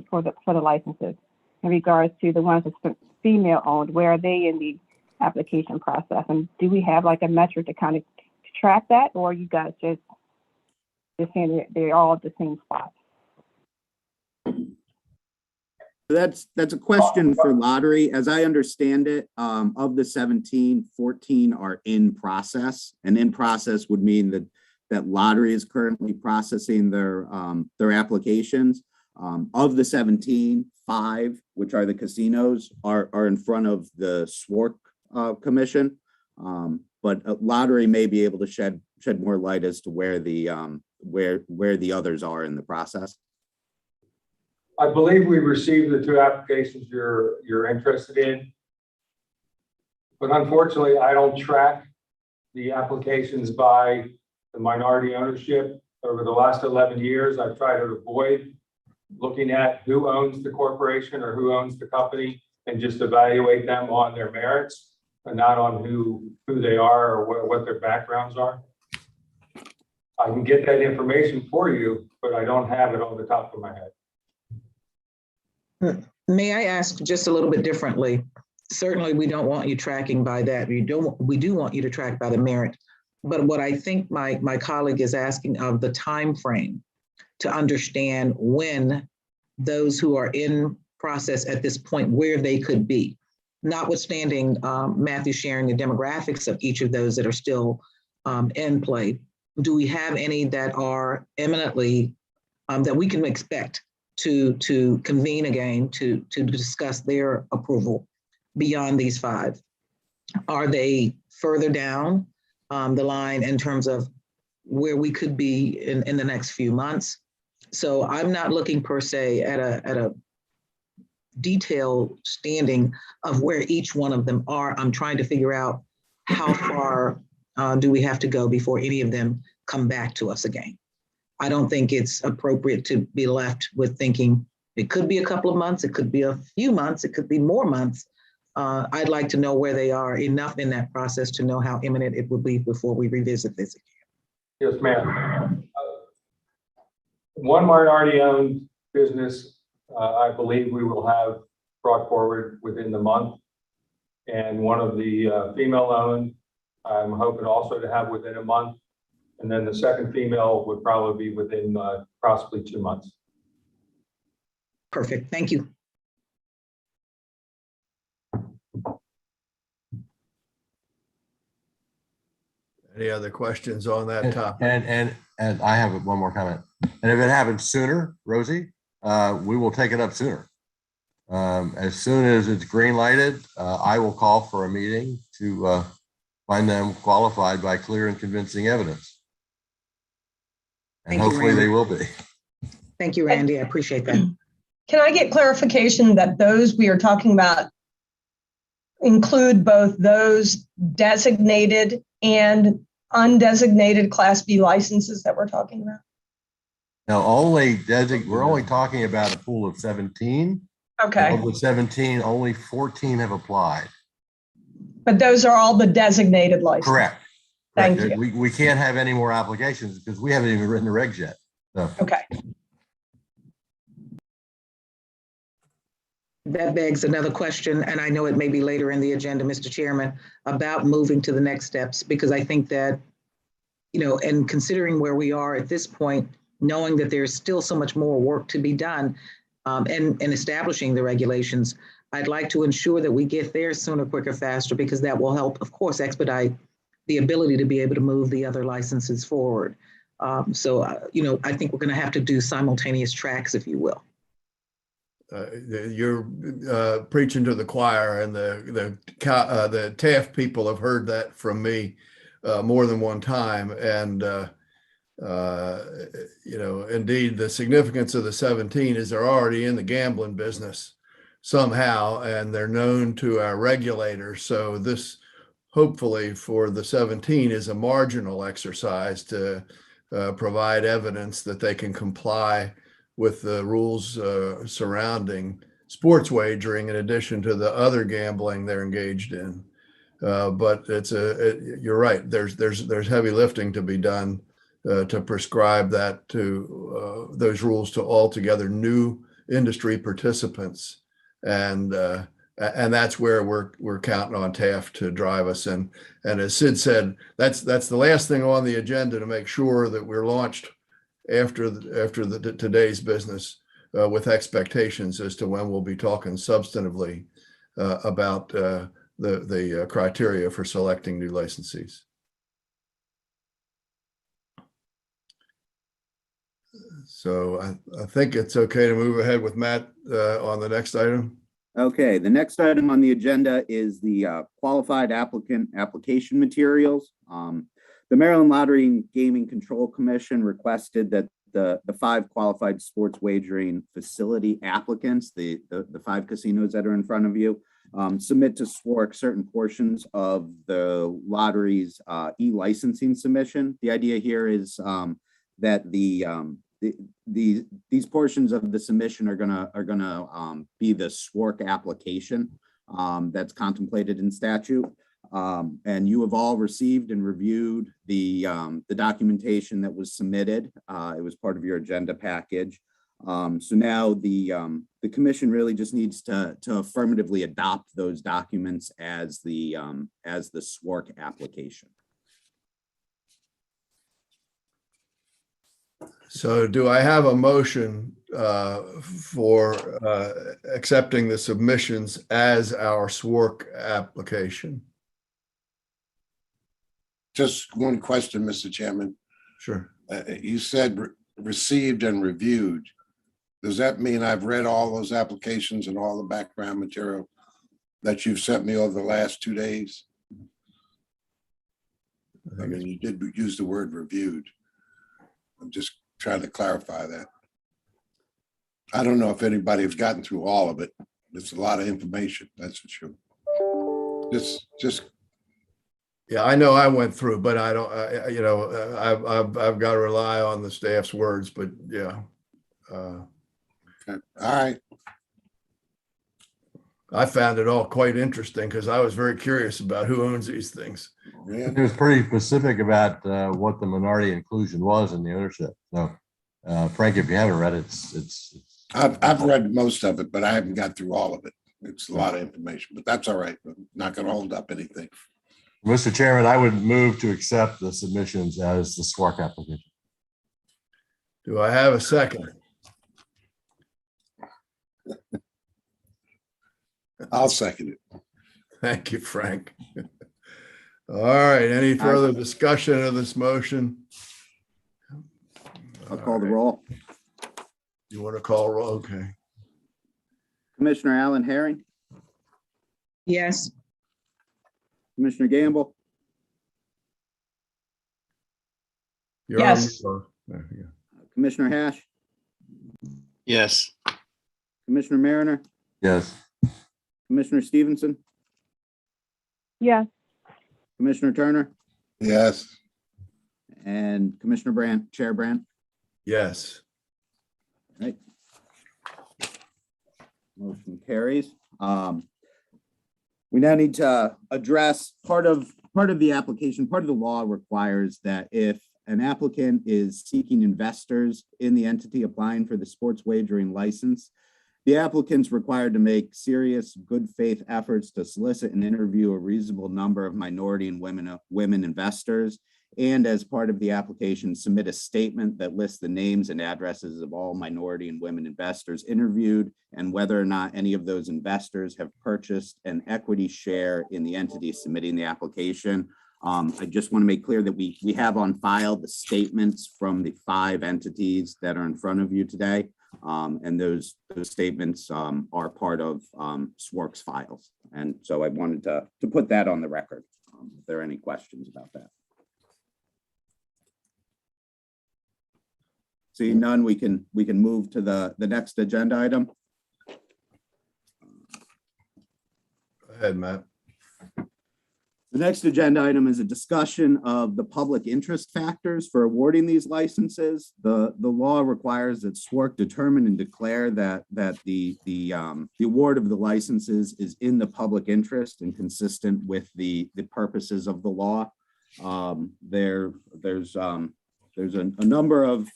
for the licenses? In regards to the ones that's female owned, where are they in the application process? And do we have like a metric to kind of track that, or you guys just saying they're all at the same spot? that's a question for lottery. As I understand it, of the 17, 14 are in process, and in process would mean that lottery is currently processing their applications. Of the 17, 5, which are the casinos, are in front of the SPR Commission. But lottery may be able to shed more light as to where the others are in the process. I believe we received the 2 applications you're interested in. But unfortunately, I don't track the applications by the minority ownership. Over the last 11 years, I've tried to avoid looking at who owns the corporation or who owns the company, and just evaluate them on their merits and not on who they are or what their backgrounds are. I can get that information for you, but I don't have it on the top of my head. May I ask just a little bit differently? Certainly, we don't want you tracking by that. We do want you to track by the merit. But what I think my colleague is asking of the time frame to understand when those who are in process at this point, where they could be, notwithstanding Matthew sharing the demographics of each of those that are still in play. Do we have any that are imminently that we can expect to convene again to discuss their approval beyond these 5? Are they further down the line in terms of where we could be in the next few months? So I'm not looking per se at a detailed standing of where each one of them are. I'm trying to figure out how far do we have to go before any of them come back to us again. I don't think it's appropriate to be left with thinking it could be a couple of months, it could be a few months, it could be more months. I'd like to know where they are enough in that process to know how imminent it will be before we revisit this again. Yes, ma'am. One minority-owned business, I believe we will have brought forward within the month. And one of the female-owned, I'm hoping also to have within a month. And then the second female would probably be within possibly 2 months. Perfect. Thank you. Any other questions on that topic? And I have one more comment. And if it happens sooner, Rosie, we will take it up sooner. As soon as it's green lighted, I will call for a meeting to find them qualified by clear and convincing evidence. And Thank you, hopefully they will be. Thank you, Randy. I appreciate that. Can I get clarification that those we are talking about include both those designated and undesignated Class B licenses that we're talking about? Now, we're only talking about a pool of 17. Okay, Of the 17, only 14 have applied. but those are all the designated licenses? Correct. Thank Correct. you. We can't have any more applications because we haven't even written the regs yet. So. Okay. That begs another question, and I know it may be later in the agenda, Mr. Chairman, about moving to the next steps, because I think that, you know, and considering where we are at this point, knowing that there's still so much more work to be done and establishing the regulations, I'd like to ensure that we get there sooner, quicker, faster, because that will help, of course, expedite the ability to be able to move the other licenses forward. You know, I think we're going to have to do simultaneous tracks, if you will. You're preaching to the choir, and the TAF people have heard that from me more than one time. And you know, indeed, the significance of the 17 is they're already in the gambling business somehow, and they're known to our regulators. So this, hopefully, for the 17 is a marginal exercise to provide evidence that they can comply with the rules surrounding sports wagering, in addition to the other gambling they're engaged in. But you're right. There's heavy lifting to be done to prescribe that to those rules to altogether new industry participants, and that's where we're counting on TAF to drive us. And as Sid said, that's the last thing on the agenda, to make sure that we're launched after today's business with expectations as to when we'll be talking substantively about the criteria for selecting new licensees. So I think it's okay to move ahead with Matt on the next item. Okay, the next item on the agenda is the qualified applicant application materials. The Maryland Lottery and Gaming Control Commission requested that the 5 qualified sports wagering facility applicants, the 5 casinos that are in front of you, submit to SWORC certain portions of the lottery's e-licensing submission. The idea here is that these portions of the submission are gonna be the SWORC application that's contemplated in statute. And you have all received and reviewed the documentation that was submitted. It was part of your agenda package. So now the commission really just needs to affirmatively adopt those documents as the SWORC application. So do I have a motion for accepting the submissions as our SWORC application? Just one question, Mr. Chairman. Sure. You said received and reviewed. Does that mean I've read all those applications and all the background material that you've sent me over the last 2 days? I mean, you did use the word reviewed. I'm just trying to clarify that. I don't know if anybody has gotten through all of it. It's a lot of information, that's for sure. Just. Yeah, I know I went through, but I don't. You know, I've got to rely on the staff's words. But yeah. Okay. All right. I found it all quite interesting because I was very curious about who owns these things. Yeah. It was pretty specific about what the minority inclusion was in the ownership. So, Frank, if you haven't read it, it's. I've read most of it, but I haven't got through all of it. It's a lot of information, but that's all right. I'm not going to hold up anything. Mr. Chairman, I would move to accept the submissions as the SPR application. Do I have a second? I'll second it. Thank you, Frank. All right, any further discussion of this motion? I'll call the roll. You want to call roll? Okay. Commissioner Alan Herring, Yes. Commissioner Gamble, You're Yes. There you go. Commissioner Hash, Yes. Commissioner Mariner, Yes. Commissioner Stevenson, Yes. Commissioner Turner, Yes, and Commissioner Brandt, Chair Brandt. Yes. Right. Motion carries. We now need to address part of the application. Part of the law requires that if an applicant is seeking investors in the entity applying for the sports wagering license, the applicant's required to make serious good faith efforts to solicit and interview a reasonable number of minority and women investors. And as part of the application, submit a statement that lists the names and addresses of all minority and women investors interviewed and whether or not any of those investors have purchased an equity share in the entity submitting the application. I just want to make clear that we have on file the statements from the 5 entities that are in front of you today. And those statements are part of SWORC's files. And so I wanted to put that on the record. If there are any questions about that. Seeing none, we can move to the next agenda item. Go ahead, Matt. The next agenda item is a discussion of the public interest factors for awarding these licenses. The law requires that SWORC determine and declare that the award of the licenses is in the public interest and consistent with the purposes of the law. There's a number of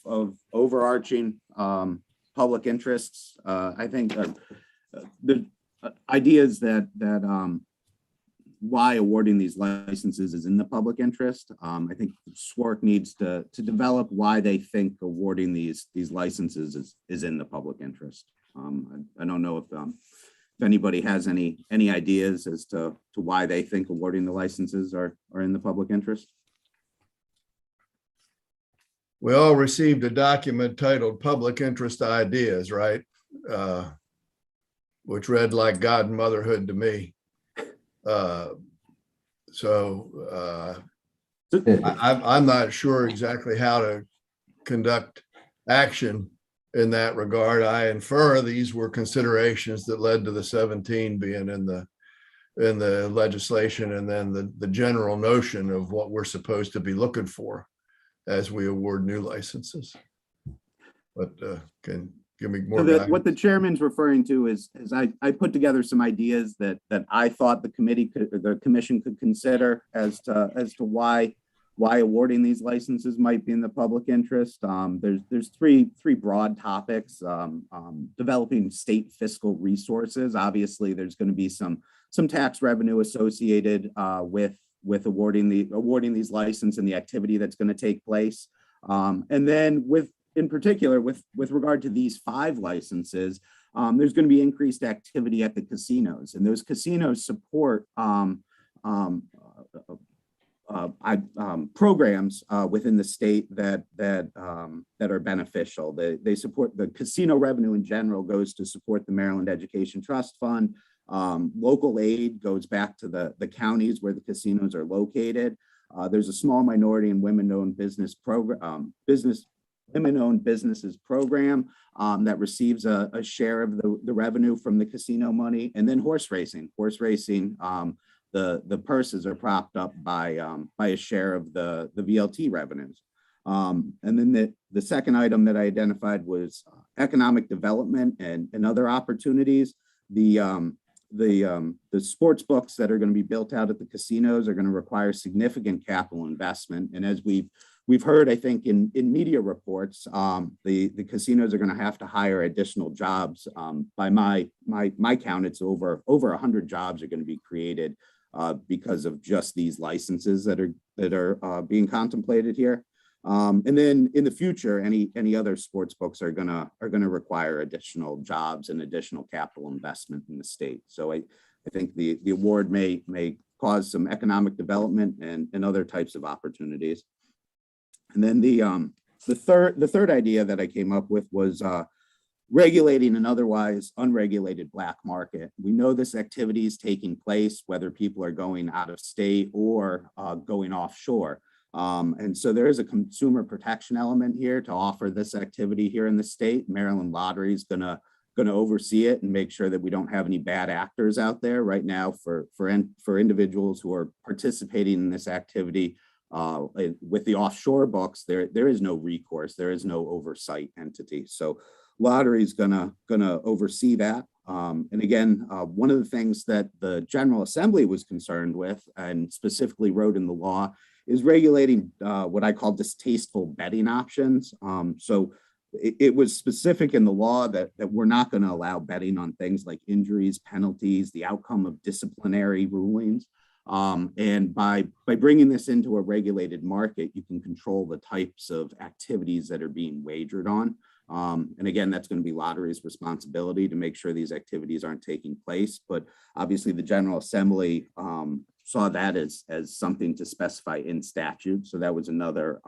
overarching public interests. I think the ideas that why awarding these licenses is in the public interest. I think SWORC needs to develop why they think awarding these licenses is in the public interest. I don't know if anybody has any ideas as to why they think awarding the licenses are in the public interest. We all received a document titled Public Interest Ideas, right? Which read like God and motherhood to me. I'm not sure exactly how to conduct action in that regard. I infer these were considerations that led to the 17 being in the legislation, and then the general notion of what we're supposed to be looking for as we award new licenses. But can give me more. So what the chairman's referring to is I put together some ideas that I thought the commission could consider as to why awarding these licenses might be in the public interest. There's three broad topics. Developing state fiscal resources. Obviously, there's going to be some tax revenue associated with awarding these licenses and the activity that's going to take place. And then in particular, with regard to these 5 licenses, there's going to be increased activity at the casinos, and those casinos support programs within the state that are beneficial. They support the casino revenue in general goes to support the Maryland Education Trust Fund. Local aid goes back to the counties where the casinos are located. There's a small minority and women-owned business program, women-owned businesses program that receives a share of the revenue from the casino money, and then horse racing. The purses are propped up by a share of the VLT revenues. And then the second item that I identified was economic development and other opportunities. The sports books that are going to be built out at the casinos are going to require significant capital investment. And as we've heard, I think in media reports, the casinos are going to have to hire additional jobs. By my count, it's over 100 jobs are going to be created because of just these licenses that are being contemplated here. And then in the future, any other sports books are gonna require additional jobs and additional capital investment in the state. So I think the award may cause some economic development and other types of opportunities. And then the third idea that I came up with was regulating an otherwise unregulated black market. We know this activity is taking place, whether people are going out of state or going offshore. And so there is a consumer protection element here to offer this activity here in the state. Maryland Lottery is gonna oversee it and make sure that we don't have any bad actors out there right now for individuals who are participating in this activity. With the offshore books, there is no recourse, there is no oversight entity. So Lottery is gonna oversee that. And again, one of the things that the General Assembly was concerned with and specifically wrote in the law is regulating what I call distasteful betting options. So it was specific in the law that we're not going to allow betting on things like injuries, penalties, the outcome of disciplinary rulings. And by bringing this into a regulated market, you can control the types of activities that are being wagered on. And again, that's going to be Lottery's responsibility to make sure these activities aren't taking place. But obviously the General Assembly saw that as something to specify in statute. So that was another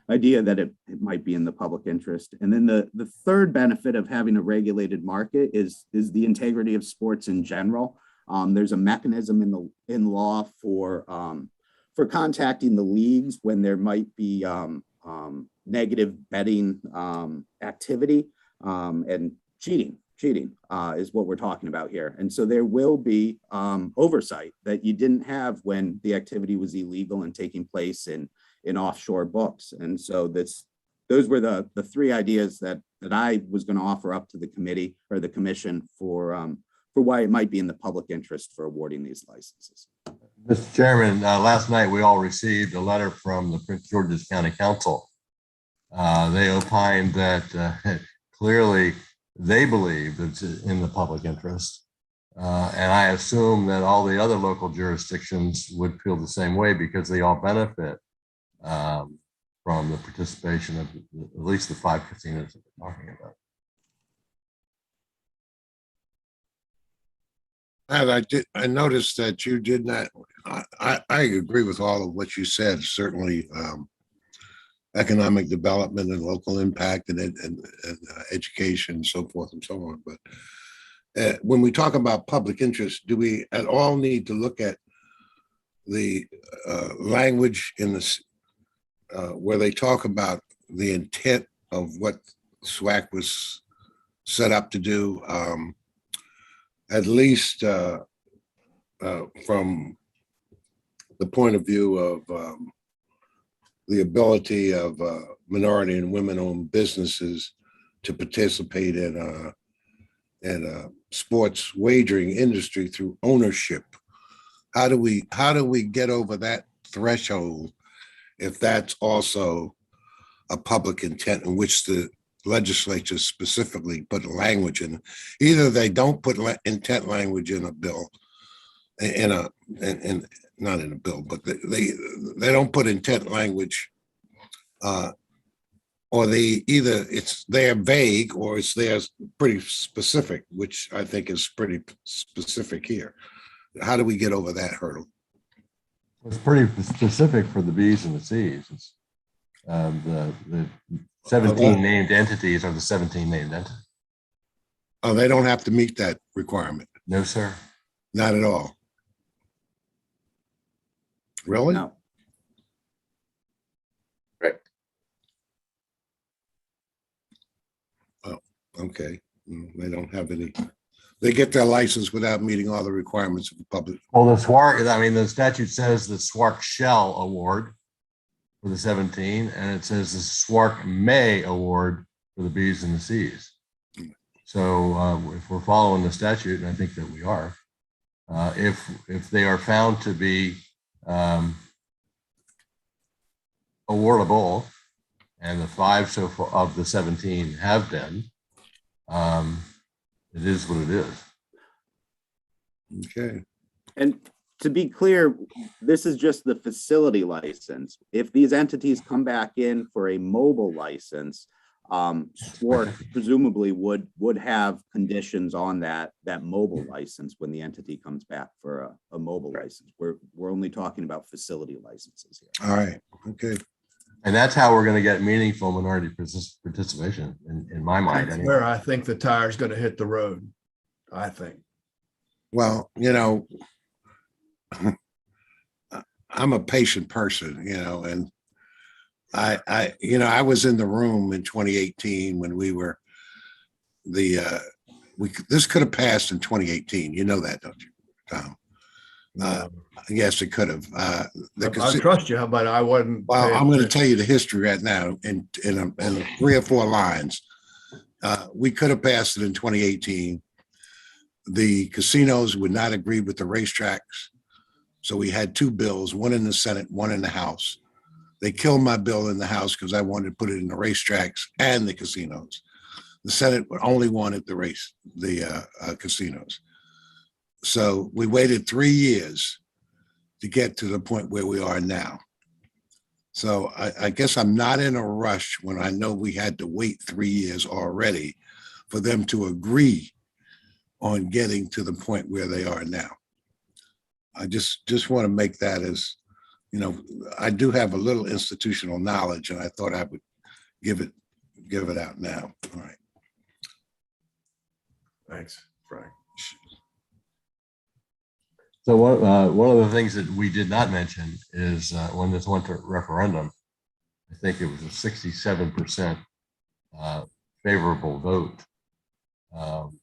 idea that it might be in the public interest. And then the third benefit of having a regulated market is the integrity of sports in general. There's a mechanism in law for contacting the leagues when there might be negative betting activity and cheating is what we're talking about here. And so there will be oversight that you didn't have when the activity was illegal and taking place in offshore books. And so those were the three ideas that I was going to offer up to the committee or the commission for why it might be in the public interest for awarding these licenses. Mr. Chairman, last night we all received a letter from the Prince George's County Council. They opined that clearly they believe it's in the public interest. And I assume that all the other local jurisdictions would feel the same way because they all benefit from the participation of at least the 5 casinos that we're talking about. And I noticed that you did not, I agree with all of what you said, certainly economic development and local impact and education and so forth and so on. But when we talk about public interest, do we at all need to look at the language in this where they talk about the intent of what SWAC was set up to do, at least from the point of view of the ability of minority and women-owned businesses to participate in sports wagering industry through ownership. How do we get over that threshold if that's also a public intent in which the legislature specifically put language in? Either they don't put intent language in a bill, not in a bill, but they don't put intent language, or they're vague or it's there pretty specific, which I think is pretty specific here. How do we get over that hurdle? It's pretty specific for the B's and the C's. It's, the 17 named entities are the 17 named entities. Oh, they don't have to meet that requirement? No, sir. Not at all. Really? No. Right. Oh, okay. They don't have any. They get their license without meeting all the requirements of the public. Well, the SWARC, I mean, the statute says the SWARC shall award for the 17, and it says the SWARC may award for the B's and the C's. So if we're following the statute, and I think that we are, if they are found to be awardable, and the 5 so far of the 17 have been, it is what it is. Okay. And to be clear, this is just the facility license. If these entities come back in for a mobile license, Sport presumably would have conditions on that mobile license when the entity comes back for a mobile license. We're only talking about facility licenses here. All right, okay. And that's how we're going to get meaningful minority participation in my mind. That's Anyway. where I think the tire's going to hit the road. I think. Well, you know, I'm a patient person, you know, and I was in the room in 2018 when we were this could have passed in 2018. You know that, don't you, Tom? Yes, it could have. I trust you, but I wasn't. Well, I'm going to tell you the history right now in 3 or 4 lines. We could have passed it in 2018. The casinos would not agree with the racetracks. So we had 2 bills, one in the Senate, one in the House. They killed my bill in the House because I wanted to put it in the racetracks and the casinos. The Senate only wanted the casinos. So we waited 3 years to get to the point where we are now. So I guess I'm not in a rush when I know we had to wait 3 years already for them to agree on getting to the point where they are now. I just want to make that as, you know, I do have a little institutional knowledge, and I thought I would give it out now. All right. Thanks, Frank. So one of the things that we did not mention is when this went to referendum, I think it was a 67% favorable vote,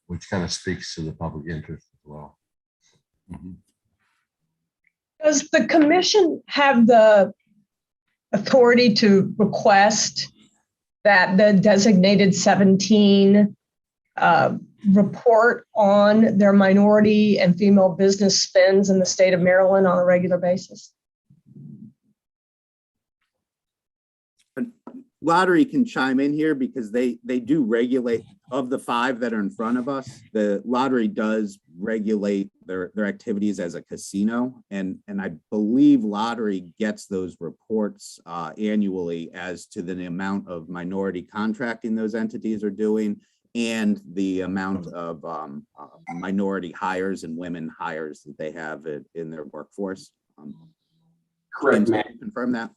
which kind of speaks to the public interest as well. Mm-hmm. Does the commission have the authority to request that the designated 17 report on their minority and female business spends in the state of Maryland on a regular basis? Lottery can chime in here because they do regulate. Of the 5 that are in front of us, the lottery does regulate their activities as a casino, and I believe lottery gets those reports annually as to the amount of minority contracting those entities are doing and the amount of minority hires and women hires that they have in their workforce. Correct, James, Matt. can you confirm that?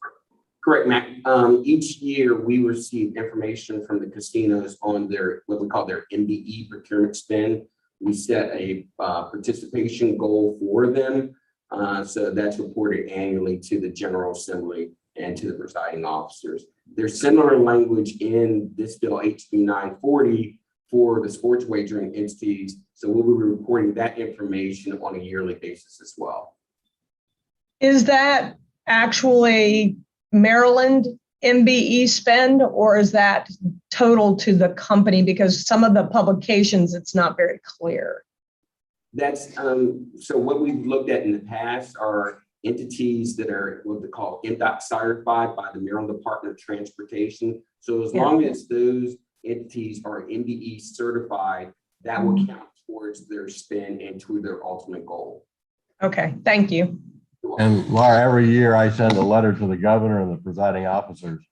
Correct, Matt. Each year we receive information from the casinos on their, what we call their MBE procurement spend. We set a participation goal for them. So that's reported annually to the General Assembly and to the presiding officers. There's similar language in this bill, HB 940, for the sports wagering entities. So we'll be reporting that information on a yearly basis as well. Is that actually Maryland MBE spend, or is that total to the company? Because some of the publications, it's not very clear. That's so what we've looked at in the past are entities that are what they call MDOT certified by the Maryland Department of Transportation. So as long as those entities are MBE certified, that will count towards their spend and to their ultimate goal. Okay, thank you. And Laura, every year I send a letter to the governor and the presiding officers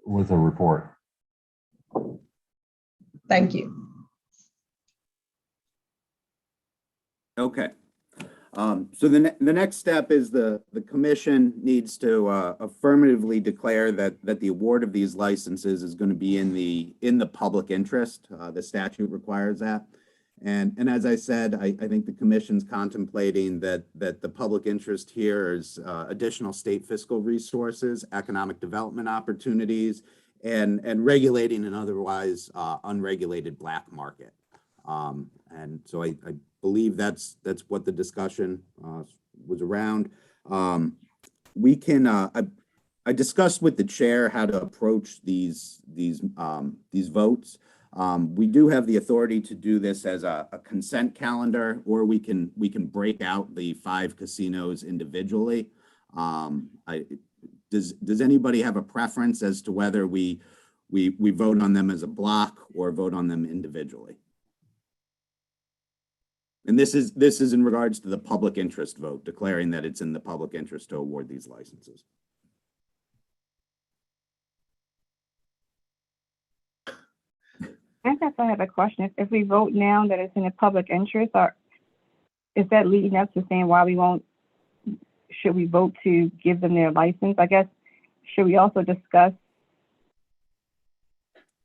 with a report. Thank you. Okay. So the next step is the commission needs to affirmatively declare that the award of these licenses is going to be in the public interest. The statute requires that. And as I said, I think the commission's contemplating that the public interest here is additional state fiscal resources, economic development opportunities, and regulating an otherwise unregulated black market. And so I believe that's what the discussion was around. We can I discussed with the chair how to approach these votes. We do have the authority to do this as a consent calendar, or we can break out the 5 casinos individually. Does anybody have a preference as to whether we vote on them as a block or vote on them individually? And this is in regards to the public interest vote, declaring that it's in the public interest to award these licenses. I guess I have a question. If we vote now that it's in the public interest, or is that leading up to saying why we won't, should we vote to give them their license? I guess, should we also discuss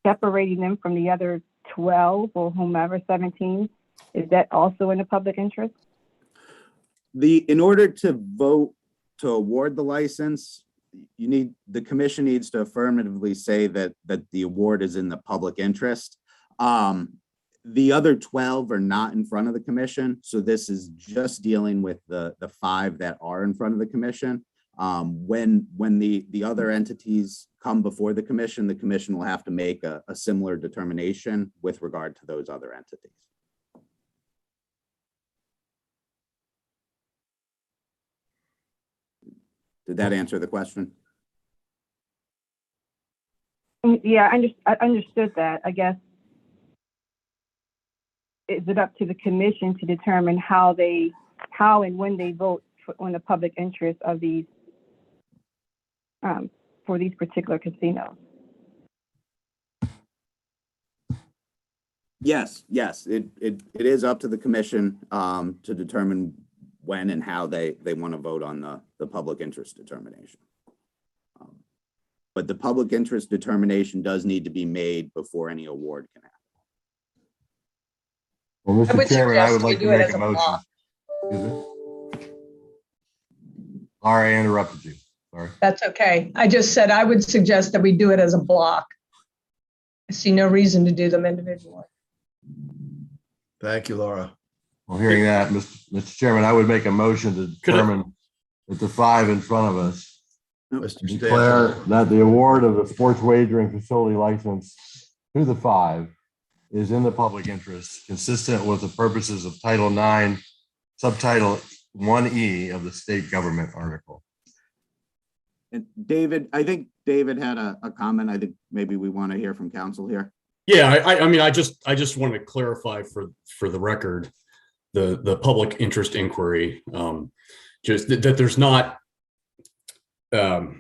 separating them from the other 12 or whomever, 17? Is that also in the public interest? In order to vote to award the license, the commission needs to affirmatively say that the award is in the public interest. The other 12 are not in front of the commission, so this is just dealing with the 5 that are in front of the commission. When the other entities come before the commission will have to make a similar determination with regard to those other entities. Did that answer the question? Yeah, I understood that. I guess, is it up to the commission to determine how and when they vote on the public interest of these, for these particular casinos? Yes, it is up to the commission to determine when and how they want to vote on the public interest determination. But the public interest determination does need to be made before any award can happen. Well, I would Mr. Chairman, I would suggest we like to do it make as a a motion. block. Excuse me. Laura, I interrupted you. Sorry. That's okay. I just said I would suggest that we do it as a block. I see no reason to do them individually. Thank you, Laura. Well, hearing that, Mr. Chairman, I would make a motion to determine that the 5 in front of us Mr. declare Stanton. that the award of the sports wagering facility license to the 5 is in the public interest, consistent with the purposes of Title IX, Subtitle 1E of the state government article. And David, I think David had a comment. I think maybe we want to hear from council here. Yeah, I mean, I just want to clarify for the record, the public interest inquiry, just that there's not that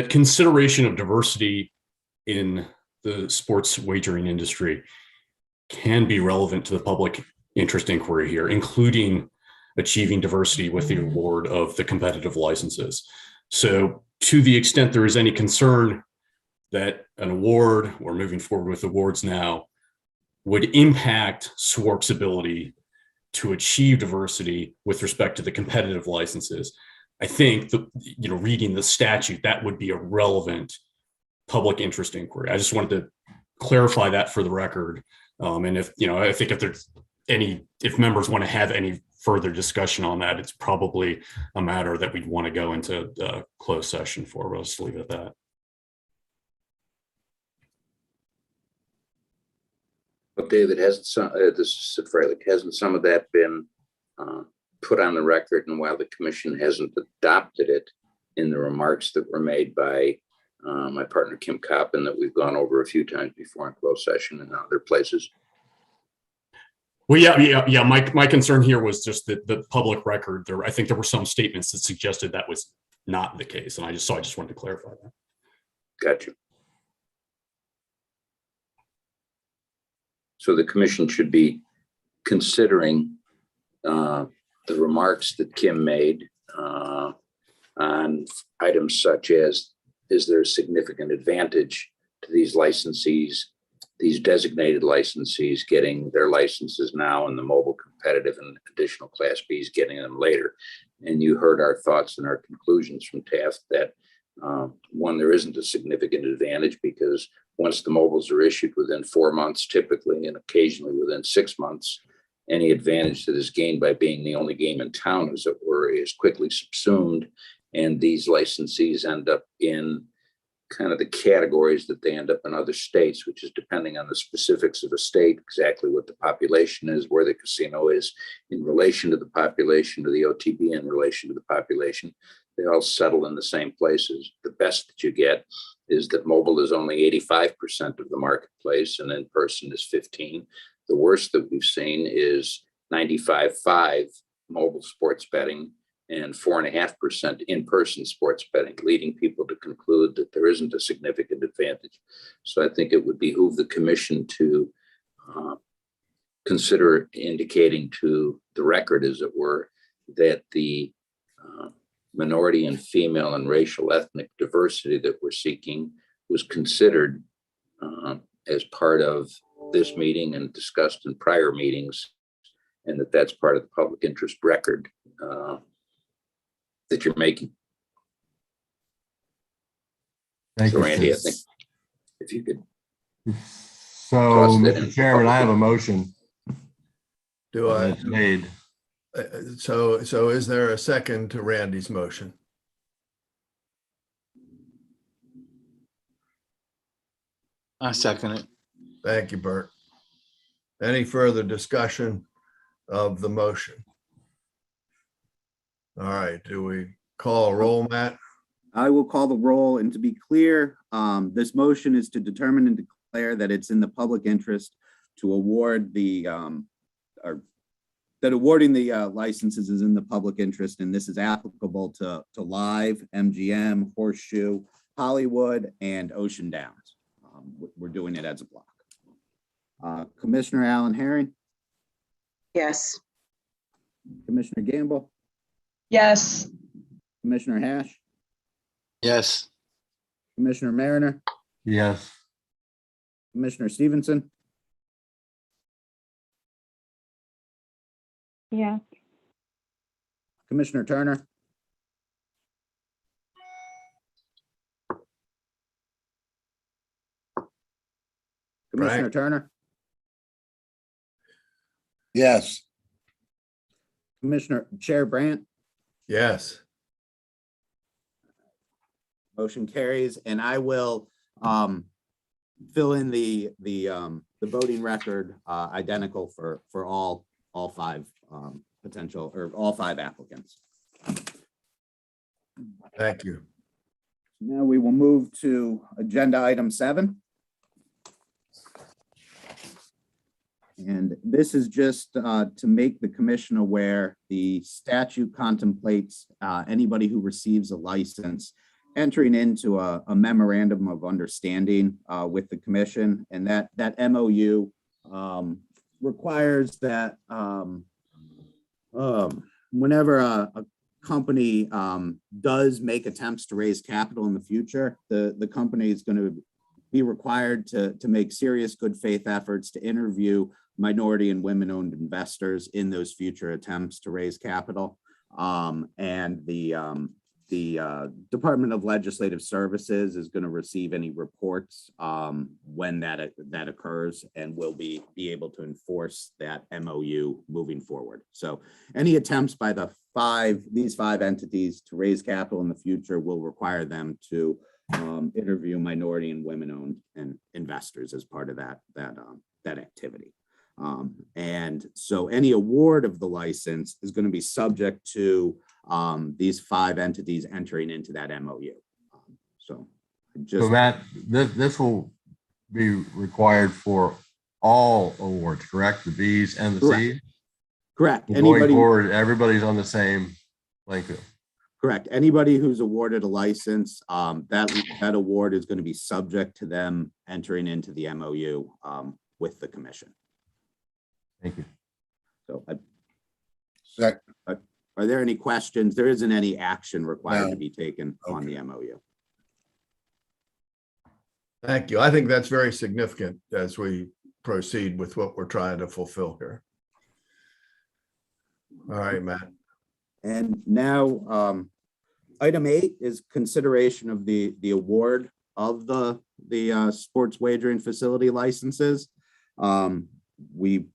consideration of diversity in the sports wagering industry can be relevant to the public interest inquiry here, including achieving diversity with the award of the competitive licenses. So to the extent there is any concern that an award or moving forward with awards now would impact SWARC's ability to achieve diversity with respect to the competitive licenses, I think reading the statute, that would be a relevant public interest inquiry. I just wanted to clarify that for the record. And if, I think if members want to have any further discussion on that, it's probably a matter that we'd want to go into closed session for. We'll just leave it at that. But David, hasn't some of that been put on the record? And while the commission hasn't adopted it in the remarks that were made by my partner, Kim Coppin, that we've gone over a few times before in closed session and other places. Well, yeah. My concern here was just that the public record there. I think there were some statements that suggested that was not the case, and I just wanted to clarify that. Gotcha. So the commission should be considering the remarks that Kim made on items such as, is there a significant advantage to these licensees, these designated licensees getting their licenses now and the mobile competitive and additional Class Bs getting them later? And you heard our thoughts and our conclusions from TAF that one, there isn't a significant advantage because once the mobiles are issued within 4 months, typically, and occasionally within 6 months, any advantage that is gained by being the only game in town, as it were, is quickly subsumed. And these licensees end up in kind of the categories that they end up in other states, which is depending on the specifics of the state, exactly what the population is, where the casino is in relation to the population, to the OTB in relation to the population. They all settle in the same places. The best that you get is that mobile is only 85% of the marketplace and in-person is 15%. The worst that we've seen is 95.5 mobile sports betting and 4.5% in-person sports betting, leading people to conclude that there isn't a significant advantage. So I think it would behoove the commission to consider indicating to the record, as it were, that the minority and female and racial ethnic diversity that we're seeking was considered as part of this meeting and discussed in prior meetings, and that that's part of the public interest record that you're making. Thank So you. Randy, I think if you could. So, Toss that in. Mr. Chairman, I have a motion. Do I? That's made. So is there a second to Randy's motion? I second it. Thank you, Bert. Any further discussion of the motion? All right, do we call a roll, Matt? I will call the roll, and to be clear, this motion is to determine and declare that it's in the public interest to award the, or that awarding the licenses is in the public interest, and this is applicable to Live, MGM, Horseshoe, Hollywood, and Ocean Downs. We're doing it as a block. Commissioner Alan Herring, Yes. Commissioner Gamble, Yes. Commissioner Hash, Yes. Commissioner Mariner, Yes. Commissioner Stevenson, Yeah. Commissioner Turner, Commissioner Frank? Turner, Yes. Commissioner Chair Brandt. Yes. Motion carries, and I will fill in the voting record identical for all five potential, or all five applicants. Thank you. Now we will move to agenda item 7. And this is just to make the commission aware, the statute contemplates anybody who receives a license entering into a memorandum of understanding with the commission, and that MOU requires that whenever a company does make attempts to raise capital in the future, the company is going to be required to make serious good faith efforts to interview minority and women-owned investors in those future attempts to raise capital. And the Department of Legislative Services is going to receive any reports when that occurs, and will be able to enforce that MOU moving forward. So any attempts by these five entities to raise capital in the future will require them to interview minority and women-owned and investors as part of that activity. And so any award of the license is going to be subject to these five entities entering into that MOU. So Matt, this will be required for all awards, correct? The Bs and the Cs? Correct. Going forward, everybody's on the same length. Correct. Anybody who's awarded a license, that award is going to be subject to them entering into the MOU with the commission. Thank you. So Second. are there any questions? There isn't any action required No. to be taken on the MOU. Thank you. I think that's very significant as we proceed with what we're trying to fulfill here. All right, Matt. And now, item 8 is consideration of the award of the sports wagering facility licenses. We've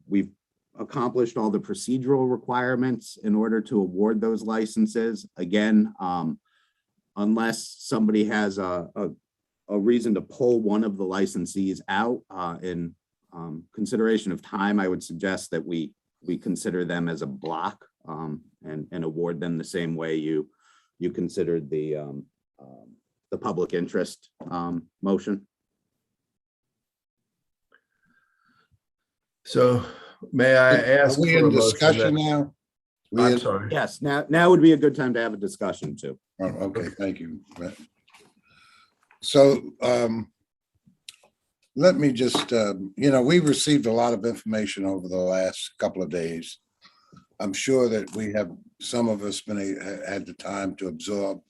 accomplished all the procedural requirements in order to award those licenses. Again, unless somebody has a reason to pull one of the licensees out in consideration of time, I would suggest that we consider them as a block and award them the same way you considered the public interest So may I ask Are we for in a motion discussion that- now? We I'm in- sorry. Yes, now would be a good time to have a discussion too. Oh, okay, thank you. So let me just, we've received a lot of information over the last couple of days. I'm sure that some of us had the time to absorb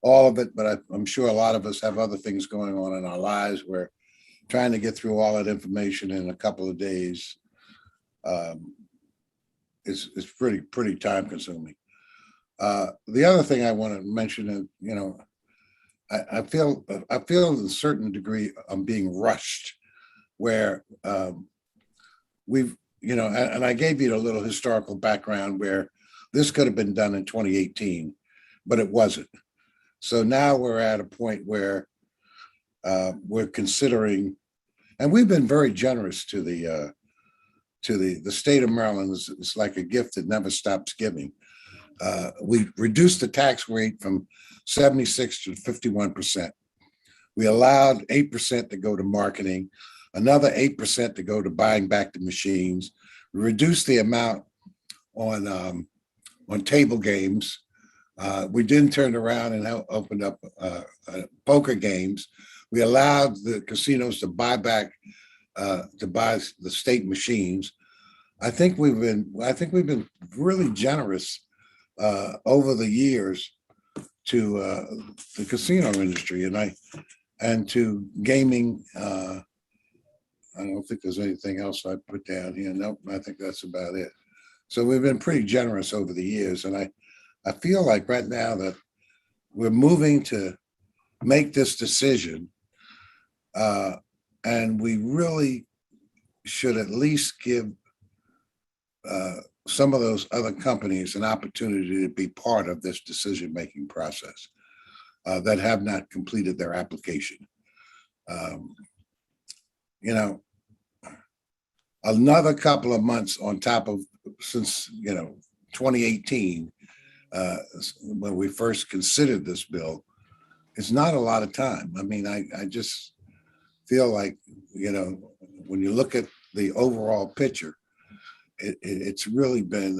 all of it, but I'm sure a lot of us have other things going on in our lives. We're trying to get through all that information in a couple of days. It's pretty time consuming. The other thing I want to mention is, I feel to a certain degree I'm being rushed where and I gave you a little historical background where this could have been done in 2018, but it wasn't. So now we're at a point where we're considering, and we've been very generous to the state of Maryland. It's like a gift that never stops giving. We reduced the tax rate from 76 to 51%. We allowed 8% to go to marketing, another 8% to go to buying back the machines. We reduced the amount on table games. We didn't turn around and opened up poker games. We allowed the casinos to buy back to buy the state machines. I think we've been really generous over the years to the casino industry and to gaming. I don't think there's anything else I put down here. Nope, I think that's about it. So we've been pretty generous over the years, and I feel like right now that we're moving to make this decision, and we really should at least give some of those other companies an opportunity to be part of this decision-making process that have not completed their application. Another couple of months on top of since 2018, when we first considered this bill, it's not a lot of time. I mean, I just feel like, when you look at the overall picture, it's really been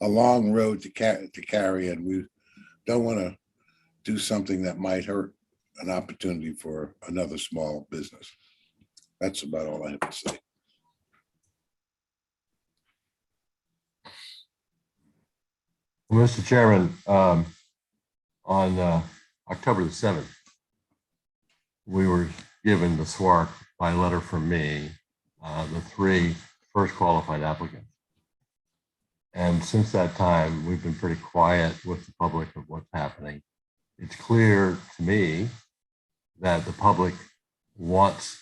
a long road to carry, and we don't want to do something that might hurt an opportunity for another small business. That's about all I have to say. Mr. Chairman, on October the 7th, we were given the SWARC by letter from me, the 3 first qualified applicants. And since that time, we've been pretty quiet with the public of what's happening. It's clear to me that the public wants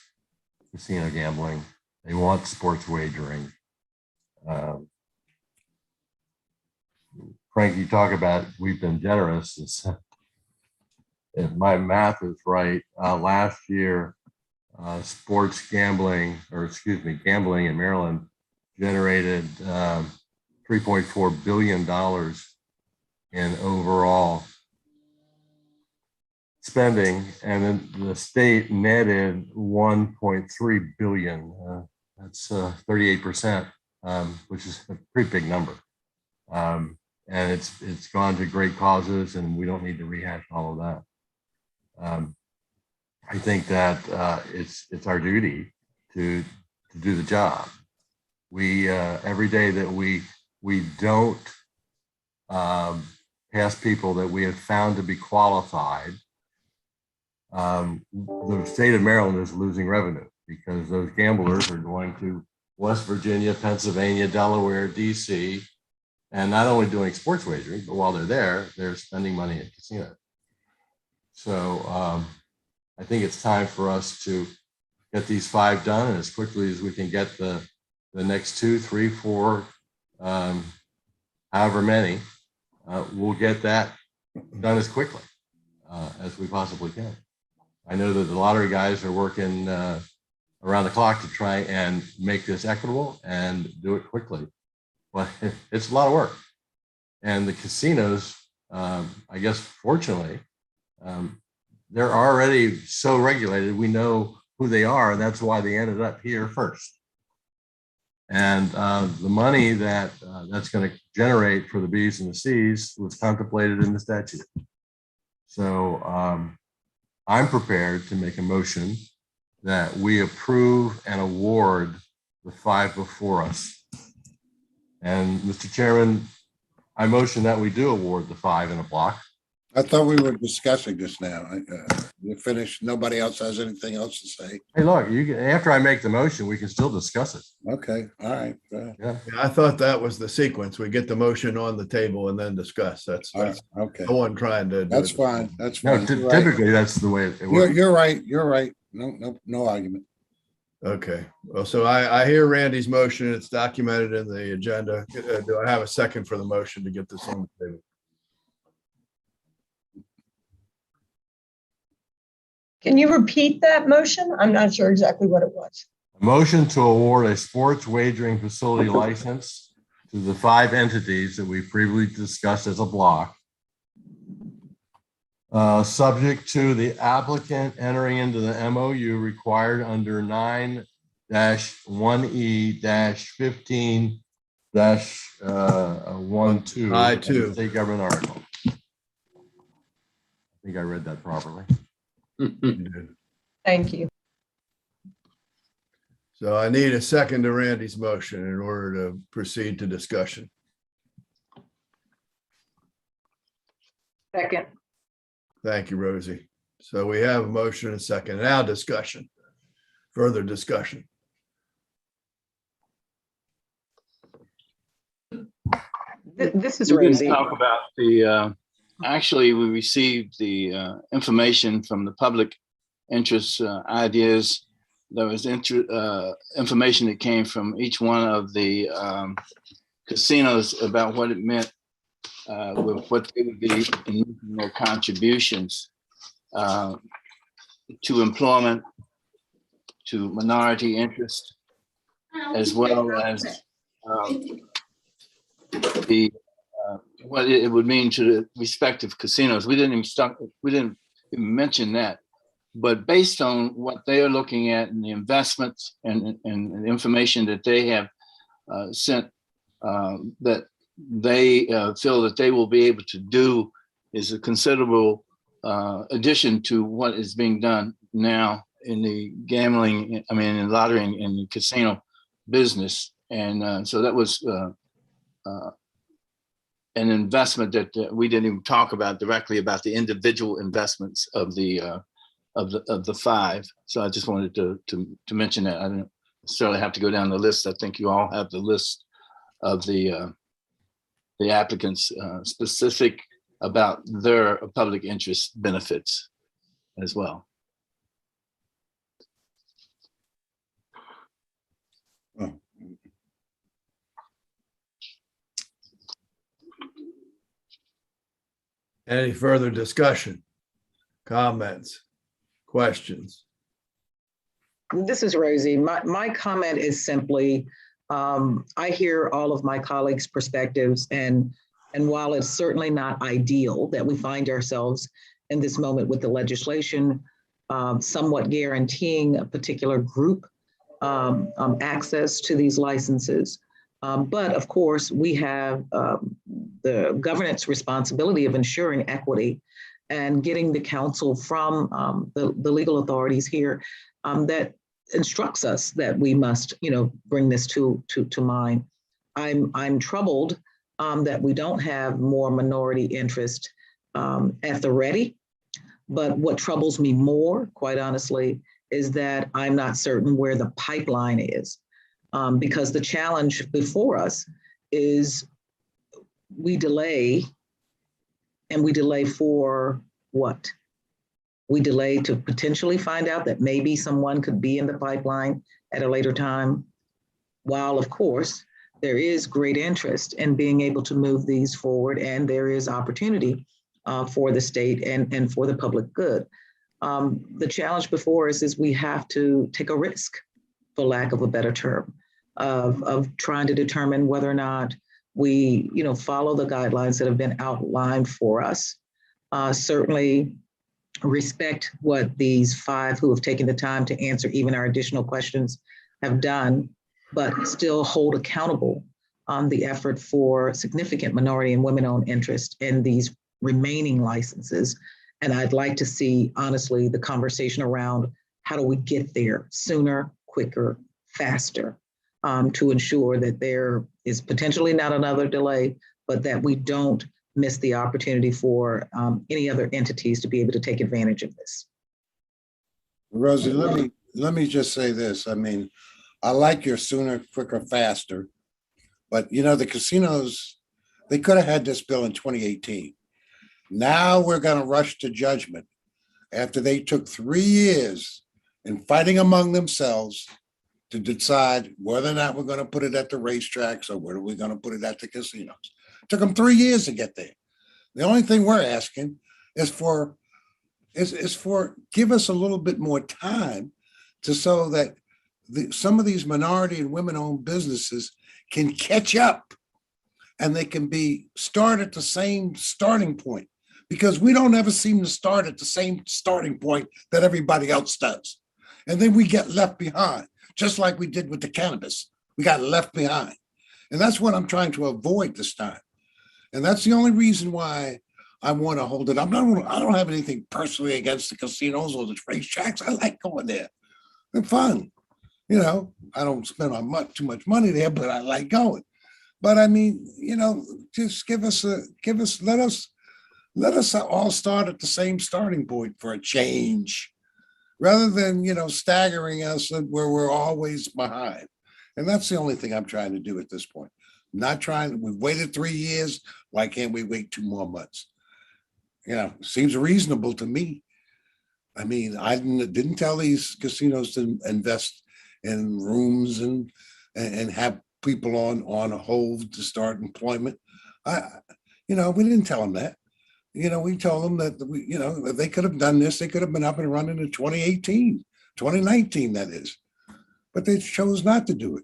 casino gambling. They want sports wagering. Frank, you talk about we've been generous. If my math is right, last year, gambling in Maryland generated $3.4 billion in overall spending, and then the state netted $1.3 billion. That's 38%, which is a pretty big number. And it's gone to great causes, and we don't need to rehash all of that. I think that it's our duty to do the job. We every day that we don't pass people that we have found to be qualified, the state of Maryland is losing revenue because those gamblers are going to West Virginia, Pennsylvania, Delaware, DC, and not only doing sports wagering, but while they're there, they're spending money at casinos. So I think it's time for us to get these 5 done, and as quickly as we can get the next 2, 3, 4, however many, we'll get that done as quickly as we possibly can. I know that the lottery guys are working around the clock to try and make this equitable and do it quickly. But it's a lot of work. And the casinos, I guess, fortunately, they're already so regulated. We know who they are, and that's why they ended up here first. And the money that that's going to generate for the Bs and the Cs was contemplated in the statute. So I'm prepared to make a motion that we approve and award the 5 before us. And Mr. Chairman, I motion that we do award the 5 in a block. I thought we were discussing this now. You finished. Nobody else has anything else to say? Hey, look, you can, after I make the motion, we can still discuss it. Okay, all right. Yeah. I thought that was the sequence. We get the motion on the table and then discuss. That's Okay, no one trying to. that's fine. That's No, fine. You're right. typically that's the way it works. You're right. You're right. No argument. Okay, well, so I hear Randy's motion. It's documented in the agenda. Do I have a second for the motion to get this on the table? Can you repeat that motion? I'm not sure exactly what it was. A motion to award a sports wagering facility license to the 5 entities that we previously discussed as a block, subject to the applicant entering into the MOU required under 9-1E-15-12 I2. state government article. I think I read that properly. Thank you. So I need a second to Randy's motion in order to proceed to discussion. Second. Thank you, Rosie. So we have a motion and a second. Now discussion, further discussion. This is We didn't Rosie. talk about the, actually, we received the information from the public interest ideas. There was information that came from each one of the casinos about what it meant with what they would be in their contributions to employment, to minority interest, as well as the what it would mean to the respective casinos. We didn't even mention that. But based on what they are looking at and the investments and the information that they have sent, that they feel that they will be able to do is a considerable addition to what is being done now in the gambling, in lottery and the casino business. And so that was an investment that we didn't even talk about directly about the individual investments of the 5. So I just wanted to mention that. I didn't necessarily have to go down the list. I think you all have the list of the applicants specific about their public interest benefits as well. Oh. Any further discussion, comments, questions? This is Rosie. My comment is simply, I hear all of my colleagues' perspectives, and while it's certainly not ideal that we find ourselves in this moment with the legislation somewhat guaranteeing a particular group access to these licenses, but of course we have the governance responsibility of ensuring equity and getting the counsel from the legal authorities here that instructs us that we must, bring this to mind. I'm troubled that we don't have more minority interest at the ready. But what troubles me more, quite honestly, is that I'm not certain where the pipeline is, because the challenge before us is we delay, and we delay for what? We delay to potentially find out that maybe someone could be in the pipeline at a later time, while of course there is great interest in being able to move these forward, and there is opportunity for the state and for the public good. The challenge before us is we have to take a risk, for lack of a better term, of trying to determine whether or not we follow the guidelines that have been outlined for us. Certainly respect what these 5 who have taken the time to answer even our additional questions have done. but still hold accountable the effort for significant minority and women-owned interest in these remaining licenses. And I'd like to see, honestly, the conversation around how do we get there sooner, quicker, faster, to ensure that there is potentially not another delay, but that we don't miss the opportunity for any other entities to be able to take advantage of this. Rosie, let me just say this. I mean, I like your sooner, quicker, faster. But you know, the casinos, they could have had this bill in 2018. Now we're going to rush to judgment after they took 3 years in fighting among themselves to decide whether or not we're going to put it at the racetracks or whether we're going to put it at the casinos. It took them 3 years to get there. The only thing we're asking is for give us a little bit more time so that some of these minority and women-owned businesses can catch up and they can be start at the same starting point, because we don't ever seem to start at the same starting point that everybody else does. And then we get left behind, just like we did with the cannabis. We got left behind. And that's what I'm trying to avoid this time. And that's the only reason why I want to hold it up. I don't have anything personally against the casinos or the racetracks. I like going there. They're fun. You know, I don't spend too much money there, but I like going. But I mean, you know, just let us all start at the same starting point for a change, rather than, you know, staggering us where we're always behind. And that's the only thing I'm trying to do at this point. We've waited 3 years. Why can't we wait 2 more months? You know, seems reasonable to me. I mean, I didn't tell these casinos to invest in rooms and have people on hold to start employment. We didn't tell them that. You know, we told them that that they could have done this. They could have been up and running in 2018, 2019, that is. But they chose not to do it.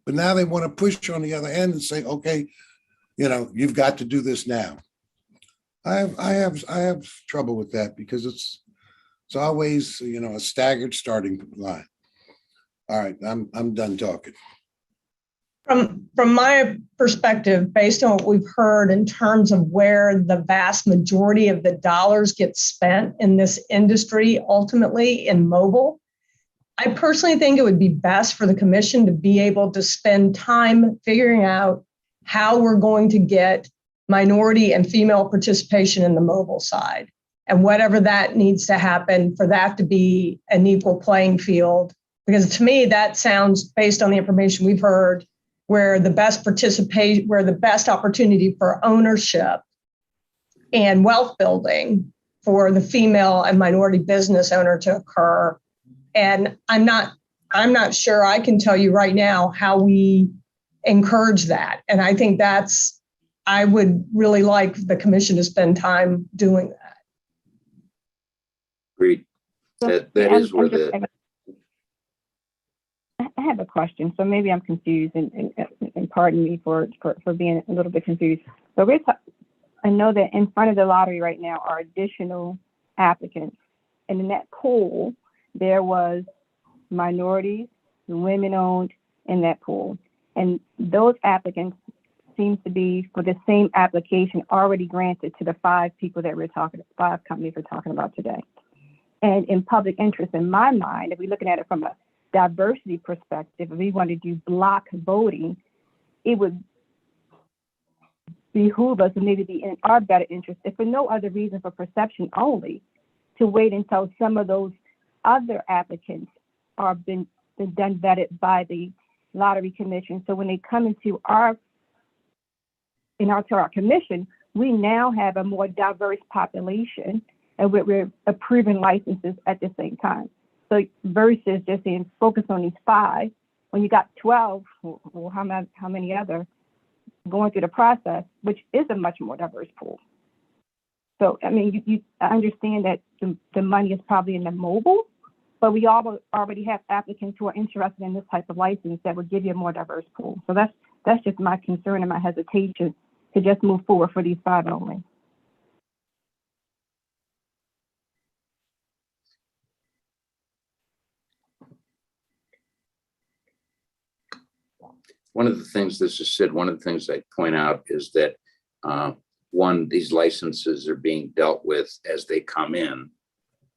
But now they want to push on the other end and say, okay, you know, you've got to do this now. I have trouble with that, because it's always, you know, a staggered starting line. All right, I'm done talking. From my perspective, based on what we've heard in terms of where the vast majority of the dollars get spent in this industry, ultimately in mobile, I personally think it would be best for the commission to be able to spend time figuring out how we're going to get minority and female participation in the mobile side, and whatever that needs to happen for that to be an equal playing field. Because to me, that sounds, based on the information we've heard, where the best participation, where the best opportunity for ownership and wealth building for the female and minority business owner to occur. And I'm not sure I can tell you right now how we encourage that. And I think I would really like the commission to spend time doing that. Agreed. That is where I have a question, so maybe I'm confused, and pardon me for being a little bit confused. So I know that in front of the lottery right now are additional applicants, and in that pool, there was minorities, women-owned in that pool, and those applicants seems to be for the same application already granted to the 5 companies we're talking about today. And in public interest, in my mind, if we're looking at it from a diversity perspective, if we want to do block voting, it would behoove us, and maybe be in our better interest, if for no other reason, for perception only, to wait until some of those other applicants are been done vetted by the lottery commission. So when they come into our commission, we now have a more diverse population, and we're approving licenses at the same time. So versus just saying focus on these 5, when you got 12 or how many other going through the process, which is a much more diverse pool. So I mean, I understand that the money is probably in the mobile, but we already have applicants who are interested in this type of license that would give you a more diverse pool. So that's just my concern and my hesitation to just move forward for these 5 only. one of the things, this is Sid, one of the things I point out is that one, these licenses are being dealt with as they come in.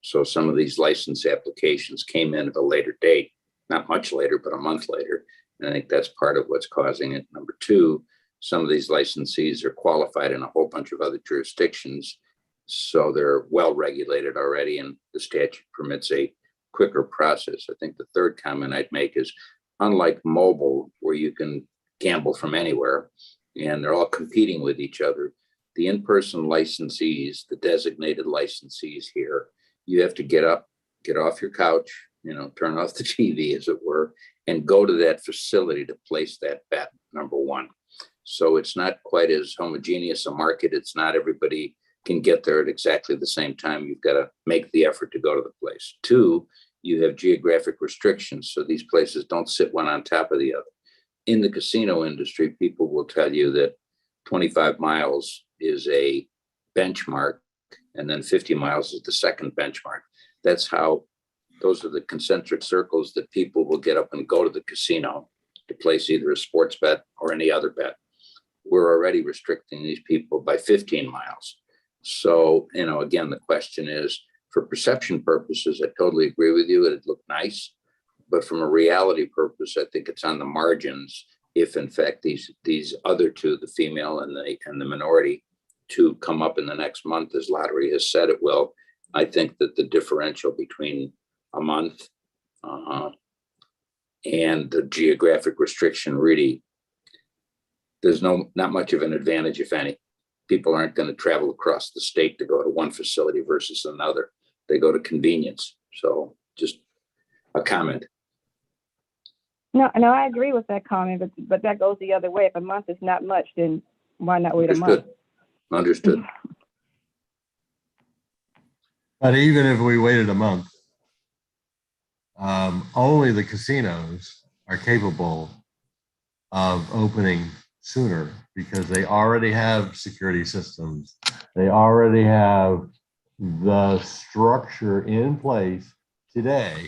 So some of these license applications came in at a later date, not much later, but a month later. And I think that's part of what's causing it. Number two, some of these licensees are qualified in a whole bunch of other jurisdictions. So they're well regulated already, and the statute permits a quicker process. I think the third comment I'd make is, unlike mobile, where you can gamble from anywhere and they're all competing with each other, the in-person licensees, the designated licensees here, you have to get up, get off your couch, turn off the TV, as it were, and go to that facility to place that bet, number one. So it's not quite as homogeneous a market. It's not everybody can get there at exactly the same time. You've got to make the effort to go to the place. Two, you have geographic restrictions. So these places don't sit one on top of the other. In the casino industry, people will tell you that 25 miles is a benchmark, and then 50 miles is the second benchmark. Those are the concentric circles that people will get up and go to the casino to place either a sports bet or any other bet. We're already restricting these people by 15 miles. So, again, the question is, for perception purposes, I totally agree with you. It'd look nice. But from a reality purpose, I think it's on the margins if, in fact, these other two, the female and the minority, to come up in the next month, as lottery has said it will. I think that the differential between a month and the geographic restriction, really, there's not much of an advantage, if any. People aren't going to travel across the state to go to one facility versus another. They go to convenience. So just a comment. No, I agree with that comment, but that goes the other way. If a month is not much, then why not wait a month? Understood. But even if we waited a month, only the casinos are capable of opening sooner because they already have security systems. They already have the structure in place today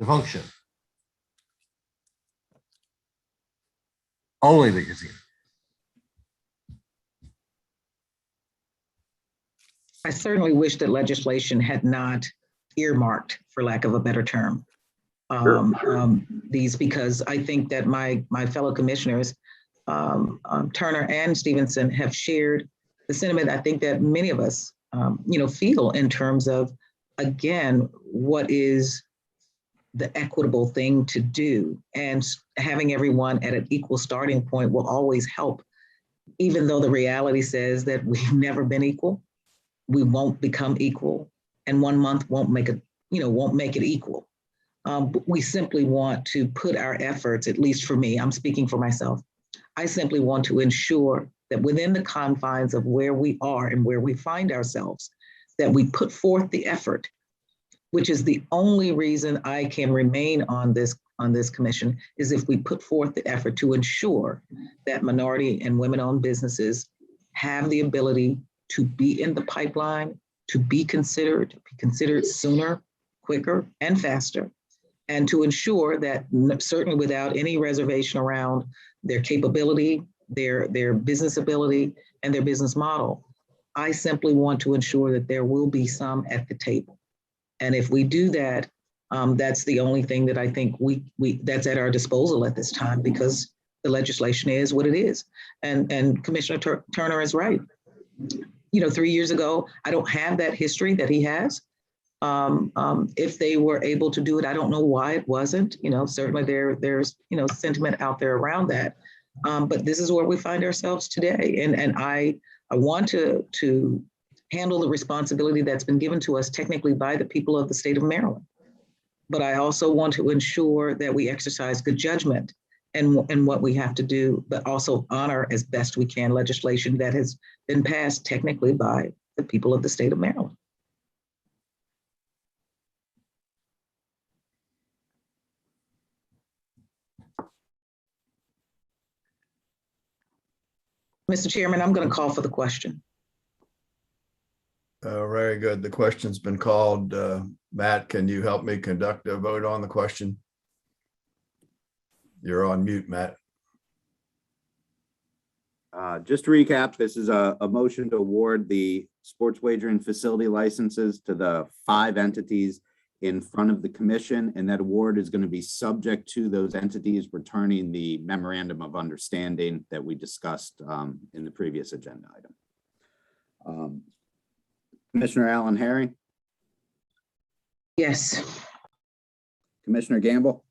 to function. Only the casino. I certainly wish that legislation had not earmarked, for lack of a better term, these, because I think that my fellow commissioners, Turner and Stevenson, have shared the sentiment I think that many of us, feel in terms of, again, what is the equitable thing to do, and having everyone at an equal starting point will always help, even though the reality says that we've never been equal. We won't become equal, and 1 month won't make it equal. But we simply want to put our efforts, at least for me, I'm speaking for myself, I simply want to ensure that within the confines of where we are and where we find ourselves, that we put forth the effort, which is the only reason I can remain on this commission, is if we put forth the effort to ensure that minority and women-owned businesses have the ability to be in the pipeline, to be considered sooner, quicker, and faster, and to ensure that, certainly without any reservation around their capability, their business ability, and their business model, I simply want to ensure that there will be some at the table. And if we do that, that's the only thing that I think that's at our disposal at this time, because the legislation is what it is. And Commissioner Turner is right. 3 years ago, I don't have that history that he has. If they were able to do it, I don't know why it wasn't. Certainly there's sentiment out there around that. But this is where we find ourselves today. And I want to handle the responsibility that's been given to us technically by the people of the state of Maryland. But I also want to ensure that we exercise good judgment and what we have to do, but also honor as best we can legislation that has been passed technically by the people of the state of Maryland. Mr. Chairman, I'm going to call for the question. Very good. The question's been called. Matt, can you help me conduct a vote on the question? You're on mute, Matt. Just to recap, this is a motion to award the sports wagering facility licenses to the 5 entities in front of the commission, and that award is going to be subject to those entities returning the memorandum of understanding that we discussed in the previous agenda item. Commissioner Allen Herring, Yes. Commissioner Gamble,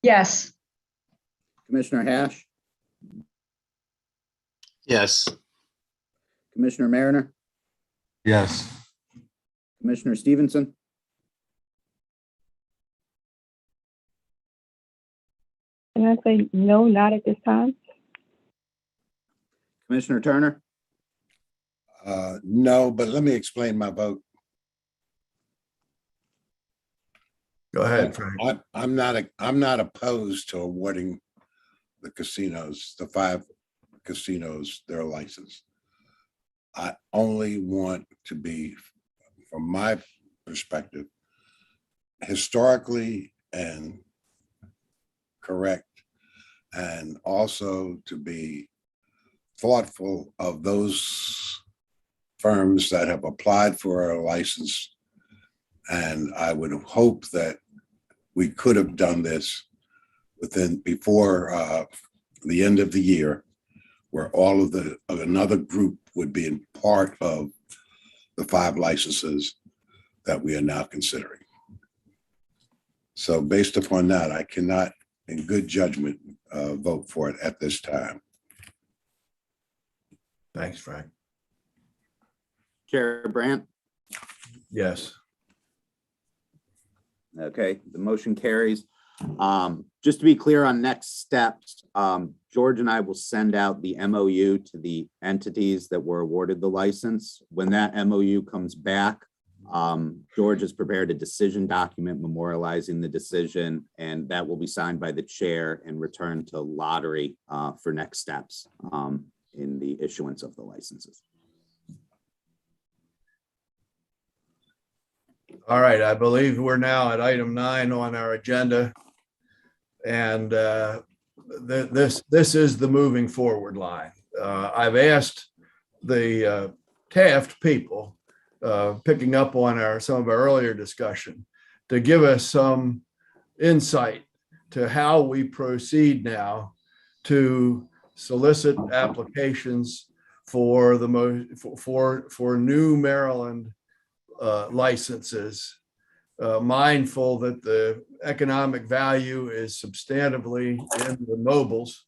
Yes. Commissioner Hash, Yes. Commissioner Mariner, Yes. Commissioner Stevenson, Can I say no, not at this time? Commissioner Turner, No, but let me explain my vote. Go ahead, Frank. I'm not opposed to awarding the casinos, the 5 casinos, their license. I only want to be, from my perspective, historically and correct, and also to be thoughtful of those firms that have applied for a license. And I would hope that we could have done this before the end of the year, where all of another group would be in part of the 5 licenses that we are now considering. So based upon that, I cannot, in good judgment, vote for it at this time. Thanks, Frank. Chair Brandt. Yes. Okay, the motion carries. Just to be clear on next steps, George and I will send out the MOU to the entities that were awarded the license. When that MOU comes back, George has prepared a decision document memorializing the decision, and that will be signed by the chair and returned to lottery for next steps in the issuance of the licenses. All right, I believe we're now at item 9 on our agenda. And this is the moving forward line. I've asked the Taft people, picking up on some of our earlier discussion, to give us some insight to how we proceed now to solicit applications for for new Maryland licenses, mindful that the economic value is substantively in the mobiles,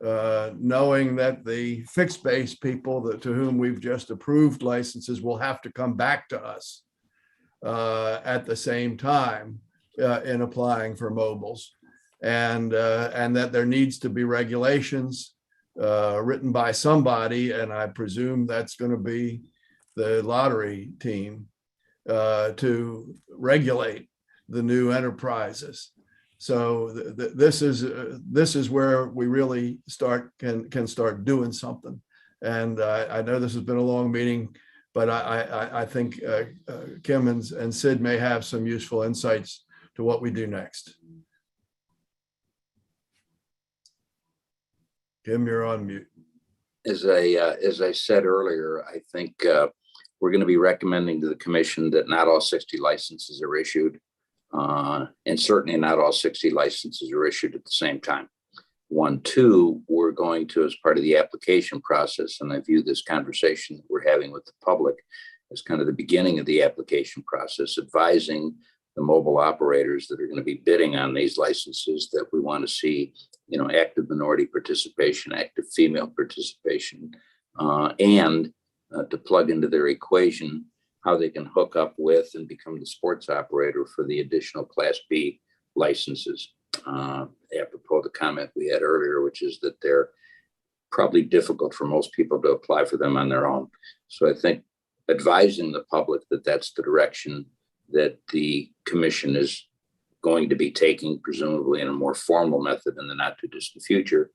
knowing that the fixed base people to whom we've just approved licenses will have to come back to us at the same time in applying for mobiles, and that there needs to be regulations written by somebody, and I presume that's going to be the lottery team, to regulate the new enterprises. So this is where we really can start doing something. And I know this has been a long meeting, but I think Kim and Sid may have some useful insights to what we do next. Kim, you're on mute. As I said earlier, I think we're going to be recommending to the commission that not all 60 licenses are issued, and certainly not all 60 licenses are issued at the same time. 1, 2, we're going to, as part of the application process, and I view this conversation that we're having with the public as kind of the beginning of the application process, advising the mobile operators that are going to be bidding on these licenses that we want to see, active minority participation, active female participation, and to plug into their equation how they can hook up with and become the sports operator for the additional Class B licenses. Apropos the comment we had earlier, which is that they're probably difficult for most people to apply for them on their own. So I think advising the public that that's the direction that the commission is going to be taking, presumably in a more formal method in the not too distant future,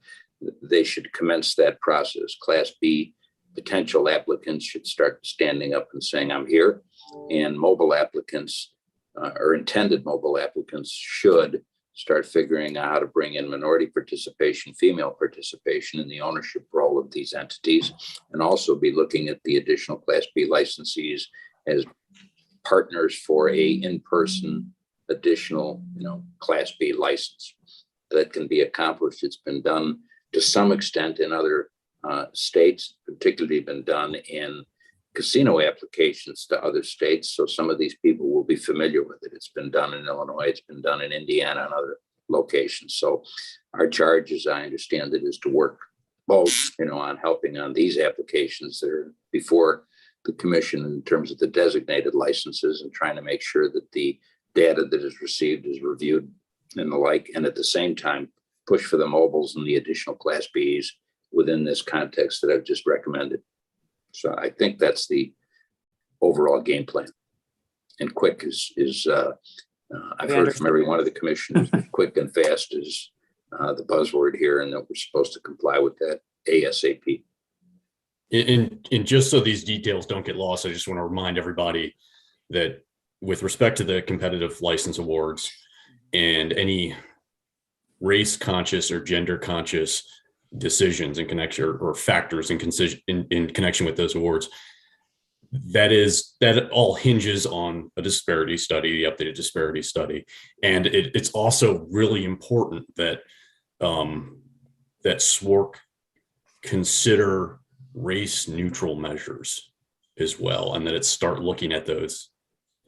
they should commence that process. Class B potential applicants should start standing up and saying, I'm here. And mobile applicants or intended mobile applicants should start figuring out how to bring in minority participation, female participation in the ownership role of these entities, and also be looking at the additional Class B licensees as partners for a in-person additional, Class B license. That can be accomplished. It's been done to some extent in other states, particularly been done in casino applications to other states. So some of these people will be familiar with it. It's been done in Illinois. It's been done in Indiana and other locations. So our charge, as I understand it, is to work both, on helping on these applications that are before the commission in terms of the designated licenses and trying to make sure that the data that is received is reviewed and the like, and at the same time push for the mobiles and the additional Class Bs within this context that I've just recommended. So I think that's the overall game plan. And quick is I've heard from every one of the commissioners, quick and fast is the buzzword here, and that we're supposed to comply with that ASAP. And just so these details don't get lost, I just want to remind everybody that with respect to the competitive license awards and any race conscious or gender conscious decisions in connection or factors in connection with those awards, that all hinges on a disparity study, the updated disparity study. And it's also really important that that SWORC consider race neutral measures as well, and that it start looking at those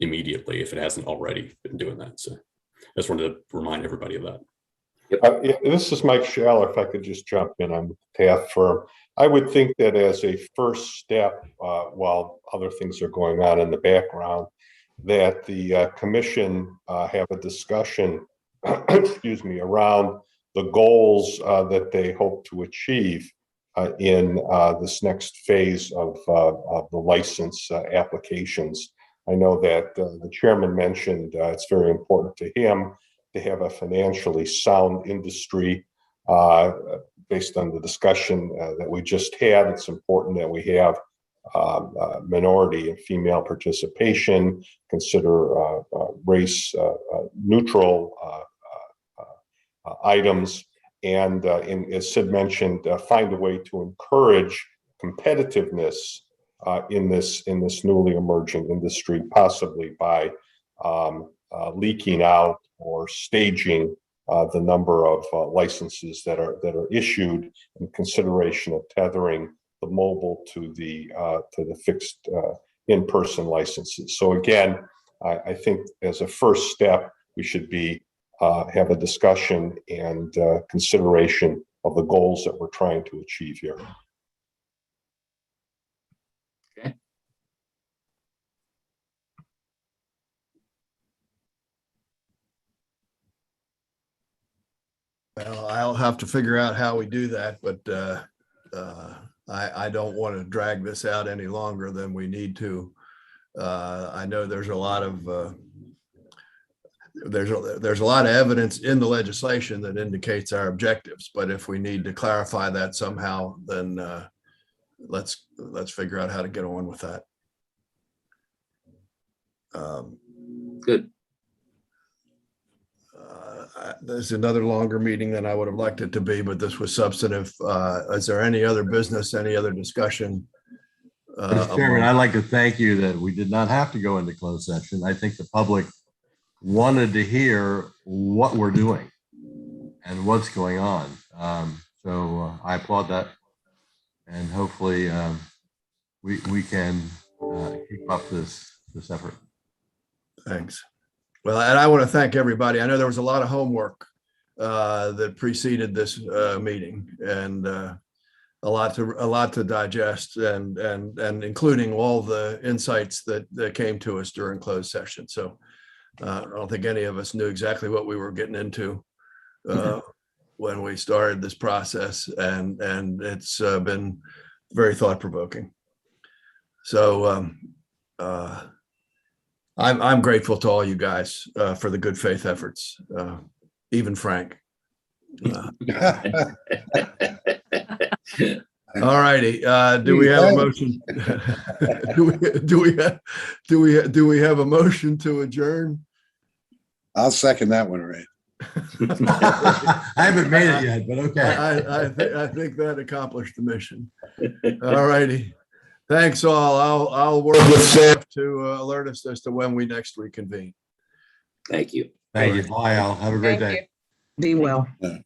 immediately if it hasn't already been doing that. So I just wanted to remind everybody of that. This is Mike Schaller. If I could just jump in on the TAF firm. I would think that as a first step, while other things are going on in the background, that the commission have a discussion, excuse me, around the goals that they hope to achieve in this next phase of the license applications. I know that the chairman mentioned it's very important to him to have a financially sound industry. Based on the discussion that we just had, it's important that we have minority and female participation, consider race neutral items, and as Sid mentioned, find a way to encourage competitiveness in this newly emerging industry, possibly by leaking out or staging the number of licenses that are issued in consideration of tethering the mobile to the fixed in-person licenses. So again, I think as a first step, we should have a discussion and consideration of the goals that we're trying to achieve here. Okay. Well, I'll have to figure out how we do that, but I don't want to drag this out any longer than we need to. I know there's a lot of there's a lot of evidence in the legislation that indicates our objectives, but if we need to clarify that somehow, then let's figure out how to get on with that. Good. There's another longer meeting than I would have liked it to be, but this was substantive. Is there any other business, any other discussion? Mr. Chairman, I'd like to thank you that we did not have to go into closed session. I think the public wanted to hear what we're doing and what's going on. So I applaud that. And hopefully we can keep up this effort. Thanks. Well, and I want to thank everybody. I know there was a lot of homework that preceded this meeting, and a lot to digest, and including all the insights that came to us during closed session. So I don't think any of us knew exactly what we were getting into when we started this process, and it's been very thought-provoking. So I'm grateful to all you guys for the good faith efforts, even Frank. All righty. Do we have a motion? Do we have a motion to adjourn? I'll second that one, Ray. I haven't made it yet, but okay. I think that accomplished the mission. All righty. Thanks all. I'll work with staff to alert us as to when we next reconvene. Thank you. Thank you. Bye, Al. Have a great Thank day. you. Be well. Yeah.